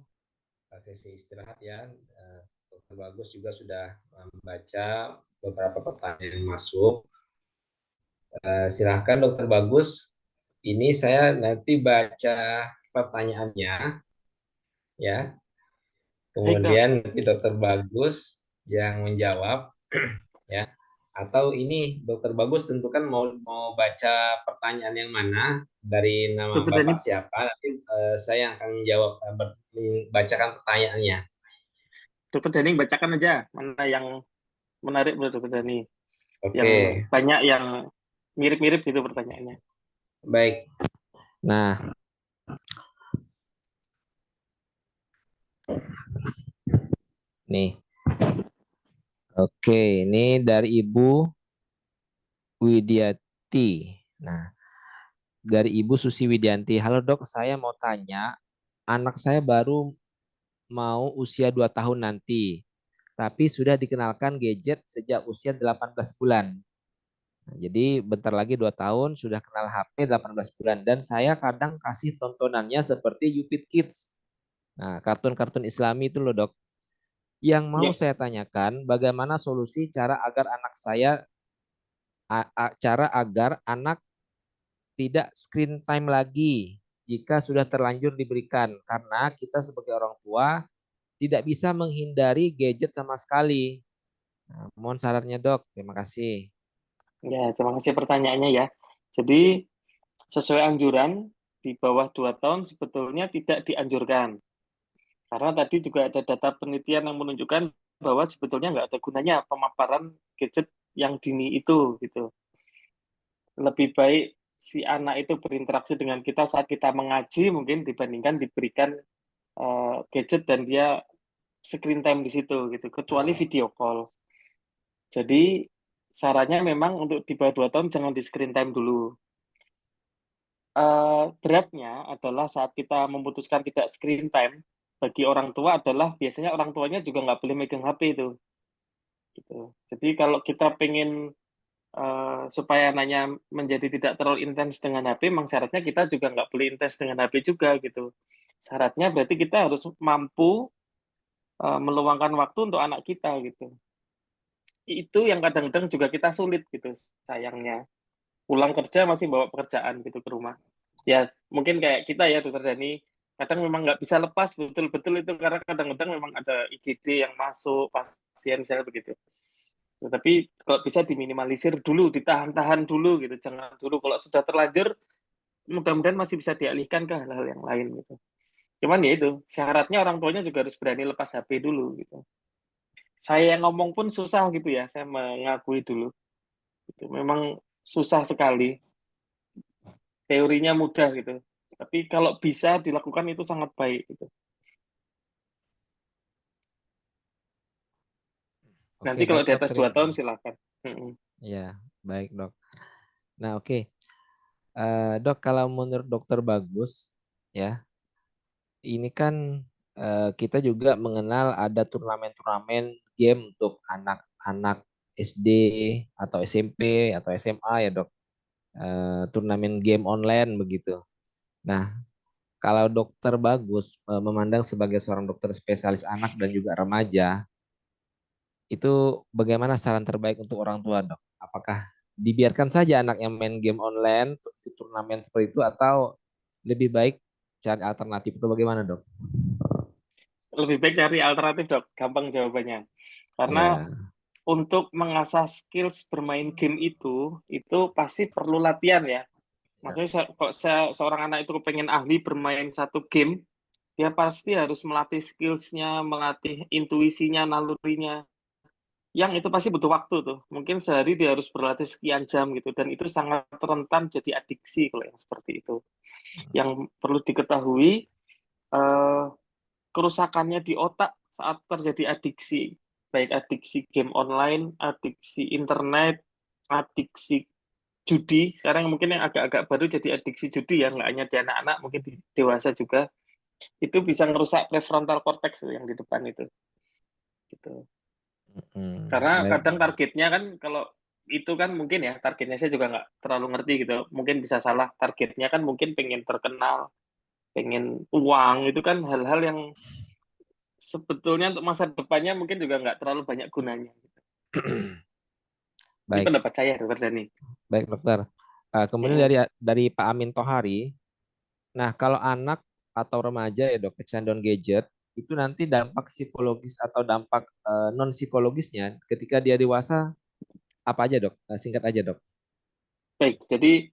sesi istirahat ya. Dokter Bagus juga sudah membaca beberapa pertanyaan yang masuk. Silahkan Dokter Bagus. Ini saya nanti baca pertanyaannya ya. Baik, Dok. Kemudian nanti Dokter Bagus yang menjawab ya. Atau ini Dokter Bagus tentukan mau baca pertanyaan yang mana dari nama Dokter Bapak Dani, siapa. Nanti saya akan menjawab membacakan pertanyaannya. Dokter Dani bacakan aja mana yang menarik menurut Dokter Dani. Yang Oke, banyak yang mirip-mirip gitu pertanyaannya. baik. Nah, nih. Oke, ini dari Ibu Widiati. Nah, dari Ibu Susi Widianti, halo dok, saya mau tanya, anak saya baru mau usia 2 tahun nanti, tapi sudah dikenalkan gadget sejak usia 18 bulan. Nah, jadi bentar lagi 2 tahun sudah kenal HP 18 bulan dan saya kadang kasih tontonannya seperti Upit Kids. Nah, kartun-kartun Islami itu loh dok. Yang mau Ya, saya tanyakan bagaimana solusi cara agar anak tidak screen time lagi jika sudah terlanjur diberikan karena kita sebagai orang tua tidak bisa menghindari gadget sama sekali. Nah, mohon sarannya dok. Terima kasih. ya, terima kasih pertanyaannya ya. Jadi sesuai anjuran di bawah 2 tahun sebetulnya tidak dianjurkan. Karena tadi juga ada data penelitian yang menunjukkan bahwa sebetulnya nggak ada gunanya pemaparan gadget yang dini itu gitu. Lebih baik si anak itu berinteraksi dengan kita saat kita mengaji mungkin dibandingkan diberikan gadget dan dia screen time di situ gitu. Kecuali video call. Jadi sarannya memang untuk di bawah 2 tahun jangan di screen time dulu. Beratnya adalah saat kita memutuskan tidak screen time, bagi orang tua adalah biasanya orang tuanya juga nggak boleh megang HP itu. Gitu. Jadi kalau kita pengen supaya anaknya menjadi tidak terlalu intens dengan HP, memang syaratnya kita juga nggak boleh intens dengan HP juga gitu. Syaratnya berarti kita harus mampu meluangkan waktu untuk anak kita gitu. Itu yang kadang-kadang juga kita sulit gitu, sayangnya. Pulang kerja masih bawa pekerjaan gitu ke rumah. Ya mungkin kayak kita ya dokter Dani, kadang memang nggak bisa lepas betul-betul itu karena kadang-kadang memang ada IGD yang masuk pasien misalnya begitu. Tapi kalau bisa diminimalisir dulu, ditahan-tahan dulu gitu, jangan dulu. Kalau sudah terlanjur, mudah-mudahan masih bisa dialihkan ke hal-hal yang lain gitu. Cuman ya itu, syaratnya orang tuanya juga harus berani lepas HP dulu gitu. Saya yang ngomong pun susah gitu ya, saya mengakui dulu. Gitu. Memang susah sekali, teorinya mudah gitu. Tapi kalau bisa dilakukan itu sangat baik gitu. Oke, Nanti kalau baik di dok. atas 2 tahun silakan. Ya, baik dok. Nah, oke. Dok, kalau menurut dokter Bagus, ya, ini kan kita juga mengenal ada turnamen-turnamen game untuk anak-anak SD atau SMP atau SMA ya dok. Turnamen game online begitu. Nah, kalau dokter Bagus memandang sebagai seorang dokter spesialis anak dan juga remaja, itu bagaimana saran terbaik untuk orang tua dok? Apakah dibiarkan saja anak yang main game online, turnamen seperti itu, atau lebih baik cari alternatif itu bagaimana dok? Lebih baik cari alternatif dok, gampang jawabannya. Karena Ya, untuk mengasah skills bermain game itu pasti perlu latihan ya. ya. Maksudnya kalau seorang anak itu pengen ahli bermain satu game, dia pasti harus melatih skillsnya, melatih intuisinya, nalurinya. Yang itu pasti butuh waktu tuh. Mungkin sehari dia harus berlatih sekian jam gitu. Dan itu sangat rentan jadi adiksi kalau yang seperti itu. Yang perlu diketahui, eh, kerusakannya di otak saat terjadi adiksi. Baik adiksi game online, adiksi internet, adiksi judi. Sekarang mungkin yang agak-agak baru jadi adiksi judi ya, nggak hanya di anak-anak, mungkin di dewasa juga. Itu bisa merusak prefrontal cortex yang di depan itu. Gitu. Karena Baik. kadang targetnya kan kalau itu kan mungkin ya targetnya saya juga nggak terlalu ngerti gitu. Mungkin bisa salah targetnya kan mungkin pengen terkenal, pengen uang itu kan hal-hal yang sebetulnya untuk masa depannya mungkin juga nggak terlalu banyak gunanya. Ini Baik, pendapat saya, Dokter Dani. baik dokter. Kemudian Mm-mm. dari Pak Amin Tohari, nah kalau anak atau remaja ya dok kecanduan gadget itu nanti dampak psikologis atau dampak non psikologisnya ketika dia dewasa apa aja dok? Singkat aja dok. Baik, jadi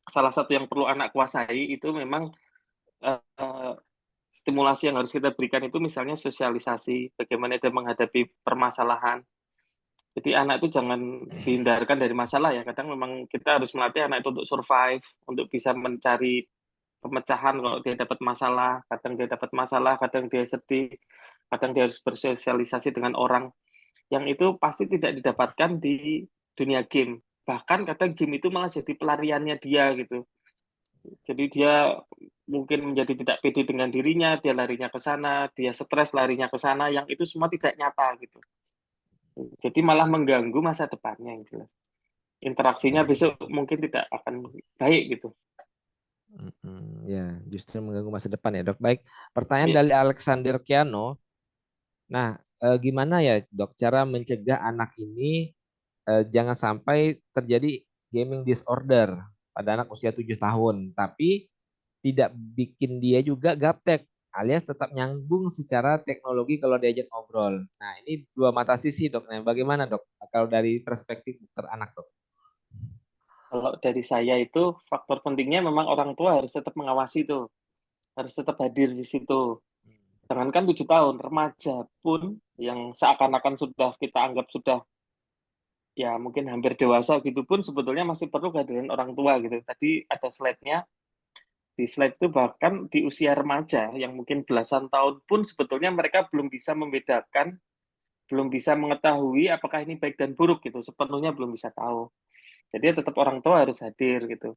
salah satu yang perlu anak kuasai itu memang eh, stimulasi yang harus kita berikan itu misalnya sosialisasi, bagaimana dia menghadapi permasalahan. Jadi anak itu jangan dihindarkan dari masalah ya. Kadang memang kita harus melatih anak itu untuk survive, untuk bisa mencari pemecahan kalau dia dapat masalah. Kadang dia dapat masalah, kadang dia sedih, kadang dia harus bersosialisasi dengan orang. Yang itu pasti tidak didapatkan di dunia game. bahkan kadang game itu malah jadi pelariannya dia gitu. Jadi dia mungkin menjadi tidak pede dengan dirinya, dia larinya ke sana, dia stres larinya ke sana, yang itu semua tidak nyata gitu. Jadi malah mengganggu masa depannya yang jelas. Interaksinya besok mungkin tidak akan baik gitu. Ya, justru mengganggu masa depan ya, Dok. Baik, pertanyaan Ya, dari Alexander Kiano. Nah, gimana ya, Dok, cara mencegah anak ini jangan sampai terjadi gaming disorder pada anak usia 7 tahun, tapi tidak bikin dia juga gaptek, alias tetap nyambung secara teknologi kalau diajak ngobrol. Nah, ini dua mata sisi, Dok. Nah, bagaimana, Dok? Kalau dari perspektif dokter anak, Dok? kalau dari saya itu faktor pentingnya memang orang tua harus tetap mengawasi tuh, harus tetap hadir di situ. Jangankan 7 tahun, remaja pun yang seakan-akan sudah kita anggap sudah ya mungkin hampir dewasa gitu pun sebetulnya masih perlu kehadiran orang tua gitu. Tadi ada slide-nya, di slide itu bahkan di usia remaja yang mungkin belasan tahun pun sebetulnya mereka belum bisa membedakan, belum bisa mengetahui apakah ini baik dan buruk gitu, sepenuhnya belum bisa tahu. Jadi tetap orang tua harus hadir gitu.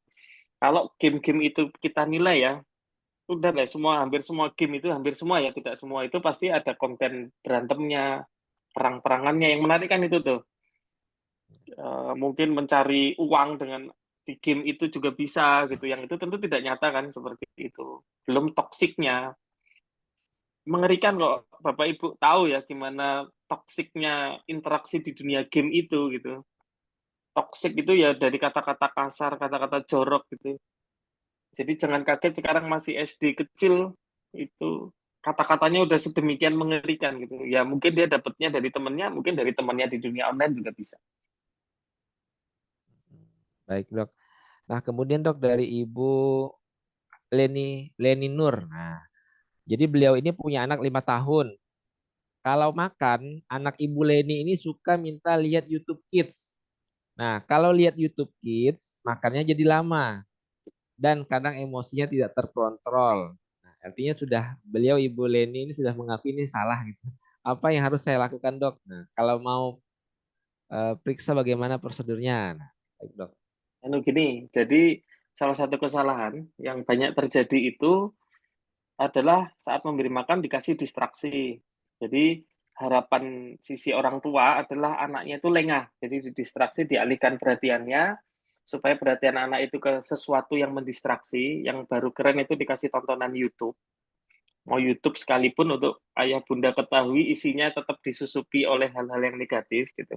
Kalau game-game itu kita nilai ya, udah deh semua hampir semua game itu hampir semua ya tidak semua itu pasti ada konten berantemnya, perang-perangannya. Yang menarik kan itu tuh. Mungkin mencari uang dengan di game itu juga bisa gitu. Yang itu tentu tidak nyata kan seperti itu. Belum toksiknya. Mengerikan kok Bapak Ibu tahu ya gimana toksiknya interaksi di dunia game itu gitu. Toksik itu ya dari kata-kata kasar, kata-kata jorok gitu. Jadi jangan kaget sekarang masih SD kecil itu kata-katanya udah sedemikian mengerikan gitu. Ya mungkin dia dapatnya dari temannya, mungkin dari temannya di dunia online juga bisa. Baik, Dok. Nah, kemudian, Dok, dari Ibu Leni Nur. Nah, jadi beliau ini punya anak 5 tahun. Kalau makan, anak Ibu Leni ini suka minta lihat YouTube Kids. Nah, kalau lihat YouTube Kids, makannya jadi lama dan kadang emosinya tidak terkontrol. Nah, artinya sudah beliau Ibu Leni ini sudah mengakui ini salah gitu. Apa yang harus saya lakukan, Dok? Nah, kalau mau periksa bagaimana prosedurnya. Nah, baik, Dok. Anu gini, jadi salah satu kesalahan yang banyak terjadi itu adalah saat memberi makan dikasih distraksi. Jadi harapan sisi orang tua adalah anaknya itu lengah. Jadi didistraksi, dialihkan perhatiannya supaya perhatian anak itu ke sesuatu yang mendistraksi. Yang baru keren itu dikasih tontonan YouTube. Mau YouTube sekalipun untuk ayah bunda ketahui isinya tetap disusupi oleh hal-hal yang negatif gitu.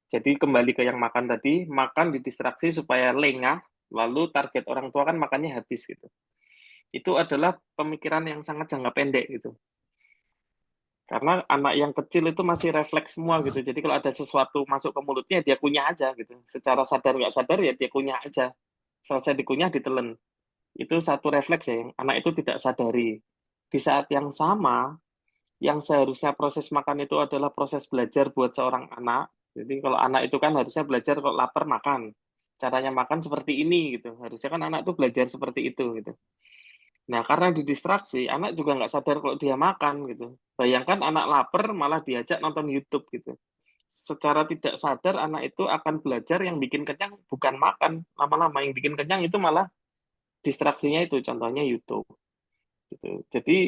Jadi kembali ke yang makan tadi, makan didistraksi supaya lengah, lalu target orang tua kan makannya habis gitu. Itu adalah pemikiran yang sangat jangka pendek gitu. Karena anak yang kecil itu masih refleks semua gitu. Jadi kalau ada sesuatu masuk ke mulutnya, dia kunyah aja gitu. Secara sadar nggak sadar ya dia kunyah aja. Selesai dikunyah, ditelen. Itu satu refleks ya, yang anak itu tidak sadari. Di saat yang sama, yang seharusnya proses makan itu adalah proses belajar buat seorang anak. Jadi kalau anak itu kan harusnya belajar kalau lapar makan. Caranya makan seperti ini gitu. Harusnya kan anak itu belajar seperti itu gitu. Nah, karena didistraksi, anak juga nggak sadar kalau dia makan gitu. Bayangkan anak lapar malah diajak nonton YouTube gitu. Secara tidak sadar anak itu akan belajar yang bikin kenyang bukan makan. Lama-lama yang bikin kenyang itu malah distraksinya itu, contohnya YouTube. Gitu. Jadi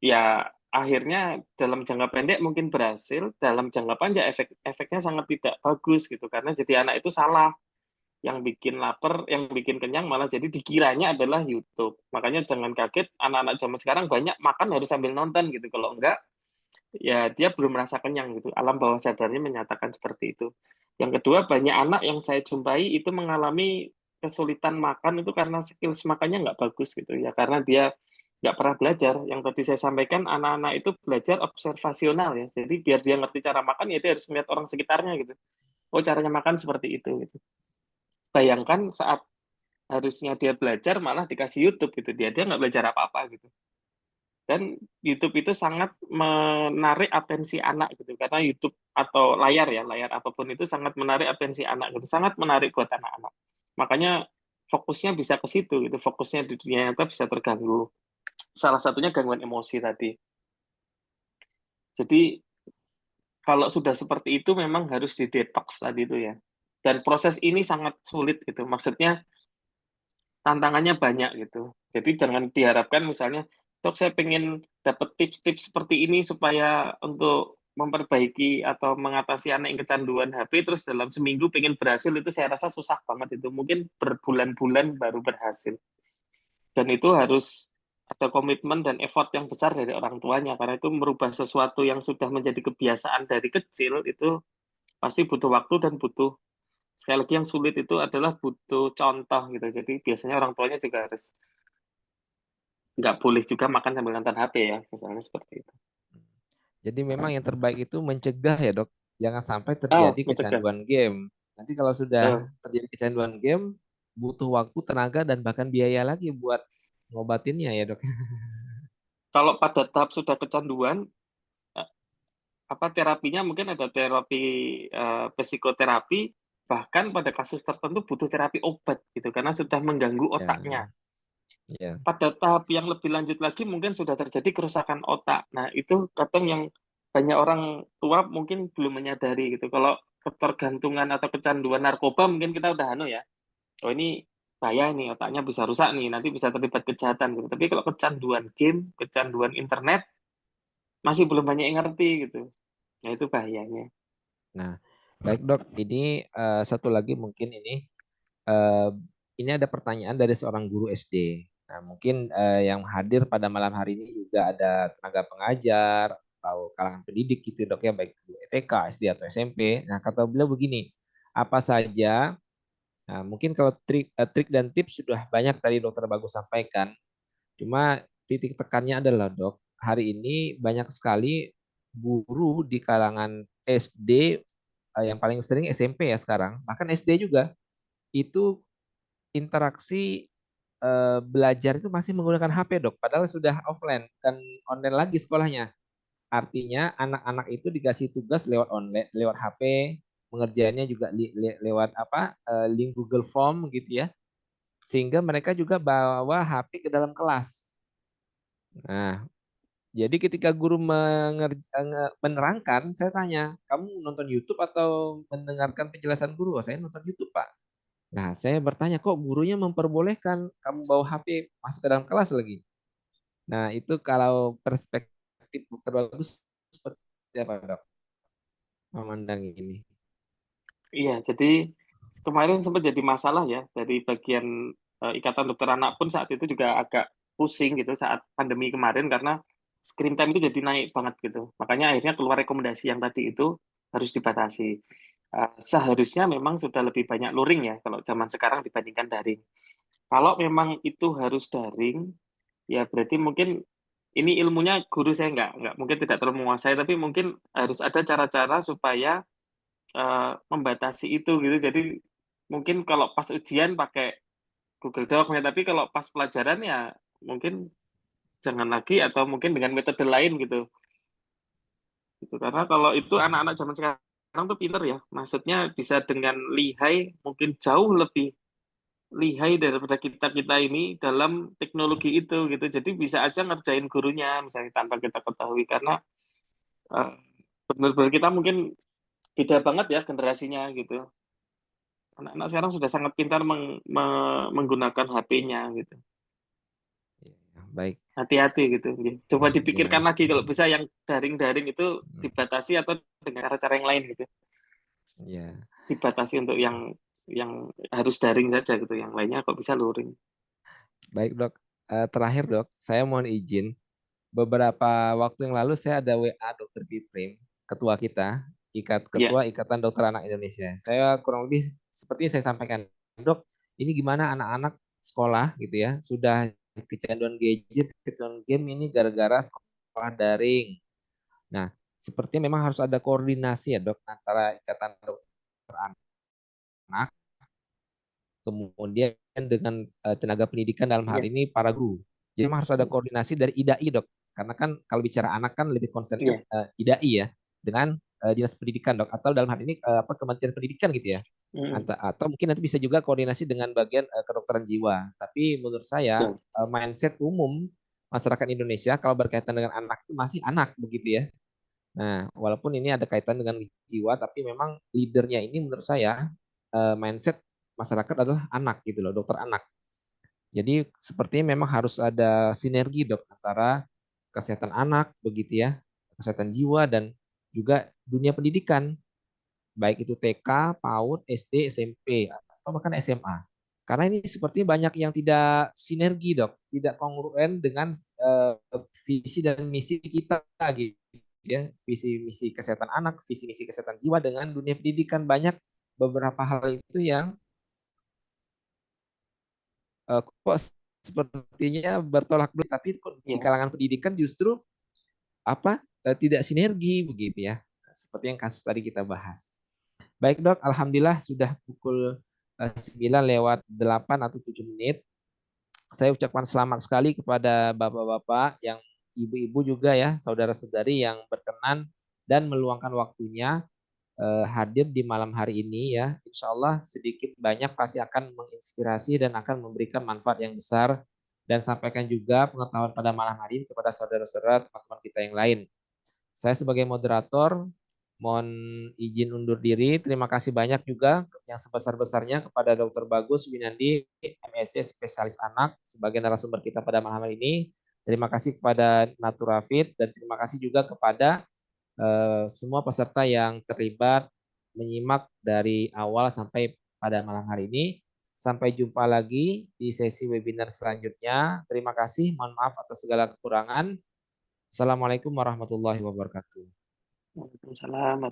ya akhirnya dalam jangka pendek mungkin berhasil, dalam jangka panjang efeknya sangat tidak bagus gitu karena jadi anak itu salah, yang bikin lapar, yang bikin kenyang malah jadi dikiranya adalah YouTube. Makanya jangan kaget anak-anak zaman sekarang banyak makan harus sambil nonton gitu. Kalau enggak ya dia belum merasa kenyang gitu. Alam bawah sadarnya menyatakan seperti itu. Yang kedua, banyak anak yang saya jumpai itu mengalami kesulitan makan itu karena skills makannya nggak bagus gitu ya, karena dia nggak pernah belajar. Yang tadi saya sampaikan, anak-anak itu belajar observasional ya. Jadi biar dia ngerti cara makan, ya dia harus melihat orang sekitarnya gitu. Oh, caranya makan seperti itu gitu. Bayangkan saat harusnya dia belajar malah dikasih YouTube gitu. Dia nggak belajar apa-apa gitu. Dan YouTube itu sangat menarik atensi anak gitu, karena YouTube atau layar ya, layar apapun itu sangat menarik atensi anak gitu, sangat menarik buat anak-anak. Makanya fokusnya bisa ke situ gitu, fokusnya di dunia nyata bisa terganggu. Salah satunya gangguan emosi tadi. Jadi kalau sudah seperti itu memang harus didetox tadi itu ya. Dan proses ini sangat sulit gitu. Maksudnya tantangannya banyak gitu. Jadi jangan diharapkan misalnya, dok saya pengen dapat tips-tips seperti ini supaya untuk memperbaiki atau mengatasi anak yang kecanduan HP terus dalam seminggu pengen berhasil, itu saya rasa susah banget itu. Mungkin berbulan-bulan baru berhasil. Dan itu harus ada komitmen dan effort yang besar dari orang tuanya karena itu merubah sesuatu yang sudah menjadi kebiasaan dari kecil itu pasti butuh waktu dan butuh, sekali lagi yang sulit itu adalah butuh contoh gitu. Jadi biasanya orang tuanya juga harus nggak boleh juga makan sambil nonton HP ya, misalnya seperti itu. Jadi memang yang terbaik itu mencegah ya dok. Jangan sampai Oh, terjadi mencegah. kecanduan game. Nanti kalau sudah Betul. terjadi kecanduan game, butuh waktu, tenaga, dan bahkan biaya lagi buat ngobatinnya ya dok. Kalau pada tahap sudah kecanduan, eh, apa terapinya mungkin ada terapi psikoterapi, bahkan pada kasus tertentu butuh terapi obat gitu karena sudah mengganggu otaknya. Ya, ya, Pada tahap yang lebih lanjut lagi mungkin sudah terjadi kerusakan otak. Nah, itu kadang yang banyak orang tua mungkin belum menyadari gitu. Kalau ketergantungan atau kecanduan narkoba mungkin kita udah ya. Oh ini bahaya nih, otaknya bisa rusak nih, nanti bisa terlibat kejahatan gitu. Tapi kalau kecanduan game, kecanduan internet, masih belum banyak yang ngerti gitu. Nah itu bahayanya. nah, baik dok. Ini satu lagi mungkin eh, ini ada pertanyaan dari seorang guru SD. Nah, mungkin yang hadir pada malam hari ini juga ada tenaga pengajar atau kalangan pendidik gitu dok ya, baik itu TK, SD atau SMP. Nah, kata beliau begini, apa saja, nah, mungkin kalau trik dan tips sudah banyak tadi dokter Bagus sampaikan. Cuma titik tekannya adalah dok, hari ini banyak sekali guru di kalangan SD, yang paling sering SMP ya sekarang, bahkan SD juga itu interaksi belajar itu masih menggunakan HP dok, padahal sudah offline dan online lagi sekolahnya. Artinya anak-anak itu dikasih tugas lewat online, lewat HP, mengerjainnya juga lewat apa, link Google Form gitu ya, sehingga mereka juga bawa HP ke dalam kelas. Nah, jadi ketika guru menerangkan, saya tanya, kamu nonton YouTube atau mendengarkan penjelasan guru? Oh, saya nonton YouTube, Pak. Nah, saya bertanya, kok gurunya memperbolehkan kamu bawa HP masuk ke dalam kelas lagi? Nah, itu kalau perspektif terbagus seperti apa, Dok? Memandang ini. Iya, jadi kemarin sempat jadi masalah ya dari bagian Ikatan Dokter Anak pun saat itu juga agak pusing gitu saat pandemi kemarin karena screen time itu jadi naik banget gitu. Makanya akhirnya keluar rekomendasi yang tadi itu harus dibatasi. Seharusnya memang sudah lebih banyak luring ya kalau zaman sekarang dibandingkan daring. Kalau memang itu harus daring, ya berarti mungkin ini ilmunya guru saya nggak mungkin tidak terlalu menguasai, tapi mungkin harus ada cara-cara supaya membatasi itu gitu. Jadi mungkin kalau pas ujian pakai Google Doc, ya, tapi kalau pas pelajaran ya mungkin jangan lagi atau mungkin dengan metode lain gitu. Gitu. Karena kalau itu anak-anak zaman sekarang tuh pinter ya. Maksudnya bisa dengan lihai, mungkin jauh lebih lihai daripada kita-kita ini dalam teknologi itu gitu. Jadi bisa aja ngerjain gurunya misalnya tanpa kita ketahui karena uh, benar-benar kita mungkin beda banget ya generasinya gitu. Anak-anak sekarang sudah sangat pintar menggunakan HP-nya gitu. Ya, baik. Hati-hati gitu. Coba dipikirkan Ya, lagi kalau bisa yang daring-daring itu dibatasi atau dengan cara-cara yang lain gitu. ya. Dibatasi untuk yang harus daring saja gitu. Yang lainnya kok bisa luring. Baik, Dok. Terakhir, Dok, saya mohon izin. Beberapa waktu yang lalu saya ada WA Dokter Piprim, ketua kita, Ya, ketua Ikatan Dokter Anak Indonesia. Saya kurang lebih seperti saya sampaikan, Dok, ini gimana anak-anak sekolah gitu ya, sudah kecanduan gadget, kecanduan game ini gara-gara sekolah daring. Nah, sepertinya memang harus ada koordinasi ya, Dok, antara Ikatan Dokter Anak, kemudian dengan tenaga pendidikan dalam hal ya, ini para guru. Jadi memang harus ada koordinasi dari IDAI dok, karena kan kalau bicara anak kan lebih concernnya ya. IDAI ya, dengan dinas pendidikan dok, atau dalam hal ini apa Kementerian Pendidikan gitu ya. Mm, Atau mungkin nanti bisa juga koordinasi dengan bagian kedokteran jiwa. Tapi menurut saya betul. mindset umum masyarakat Indonesia kalau berkaitan dengan anak itu masih anak begitu ya. Nah, walaupun ini ada kaitan dengan jiwa, tapi memang leadernya ini menurut saya mindset masyarakat adalah anak gitu loh, dokter anak. Jadi sepertinya memang harus ada sinergi dok antara kesehatan anak begitu ya, kesehatan jiwa dan juga dunia pendidikan, baik itu TK, PAUD, SD, SMP atau bahkan SMA. Karena ini sepertinya banyak yang tidak sinergi dok, tidak kongruen dengan visi dan misi kita gitu ya, visi misi kesehatan anak, visi misi kesehatan jiwa dengan dunia pendidikan banyak beberapa hal itu yang kok sepertinya bertolak belakang tapi kok di Ya, kalangan pendidikan justru apa tidak sinergi begitu ya seperti yang kasus tadi kita bahas. Baik dok, alhamdulillah sudah pukul 9 lewat 8 atau 7 menit. Saya ucapkan selamat sekali kepada bapak-bapak yang ibu-ibu juga ya, saudara-saudari yang berkenan dan meluangkan waktunya hadir di malam hari ini ya. Insya Allah sedikit banyak pasti akan menginspirasi dan akan memberikan manfaat yang besar dan sampaikan juga pengetahuan pada malam hari ini kepada saudara-saudara teman-teman kita yang lain. Saya sebagai moderator mohon izin undur diri. Terima kasih banyak juga yang sebesar-besarnya kepada Dr. Bagus Winandi, MSc Spesialis Anak sebagai narasumber kita pada malam hari ini. Terima kasih kepada Naturafit dan terima kasih juga kepada semua peserta yang terlibat menyimak dari awal sampai pada malam hari ini. Sampai jumpa lagi di sesi webinar selanjutnya. Terima kasih. Mohon maaf atas segala kekurangan. Assalamualaikum warahmatullahi wabarakatuh. Waalaikumsalam.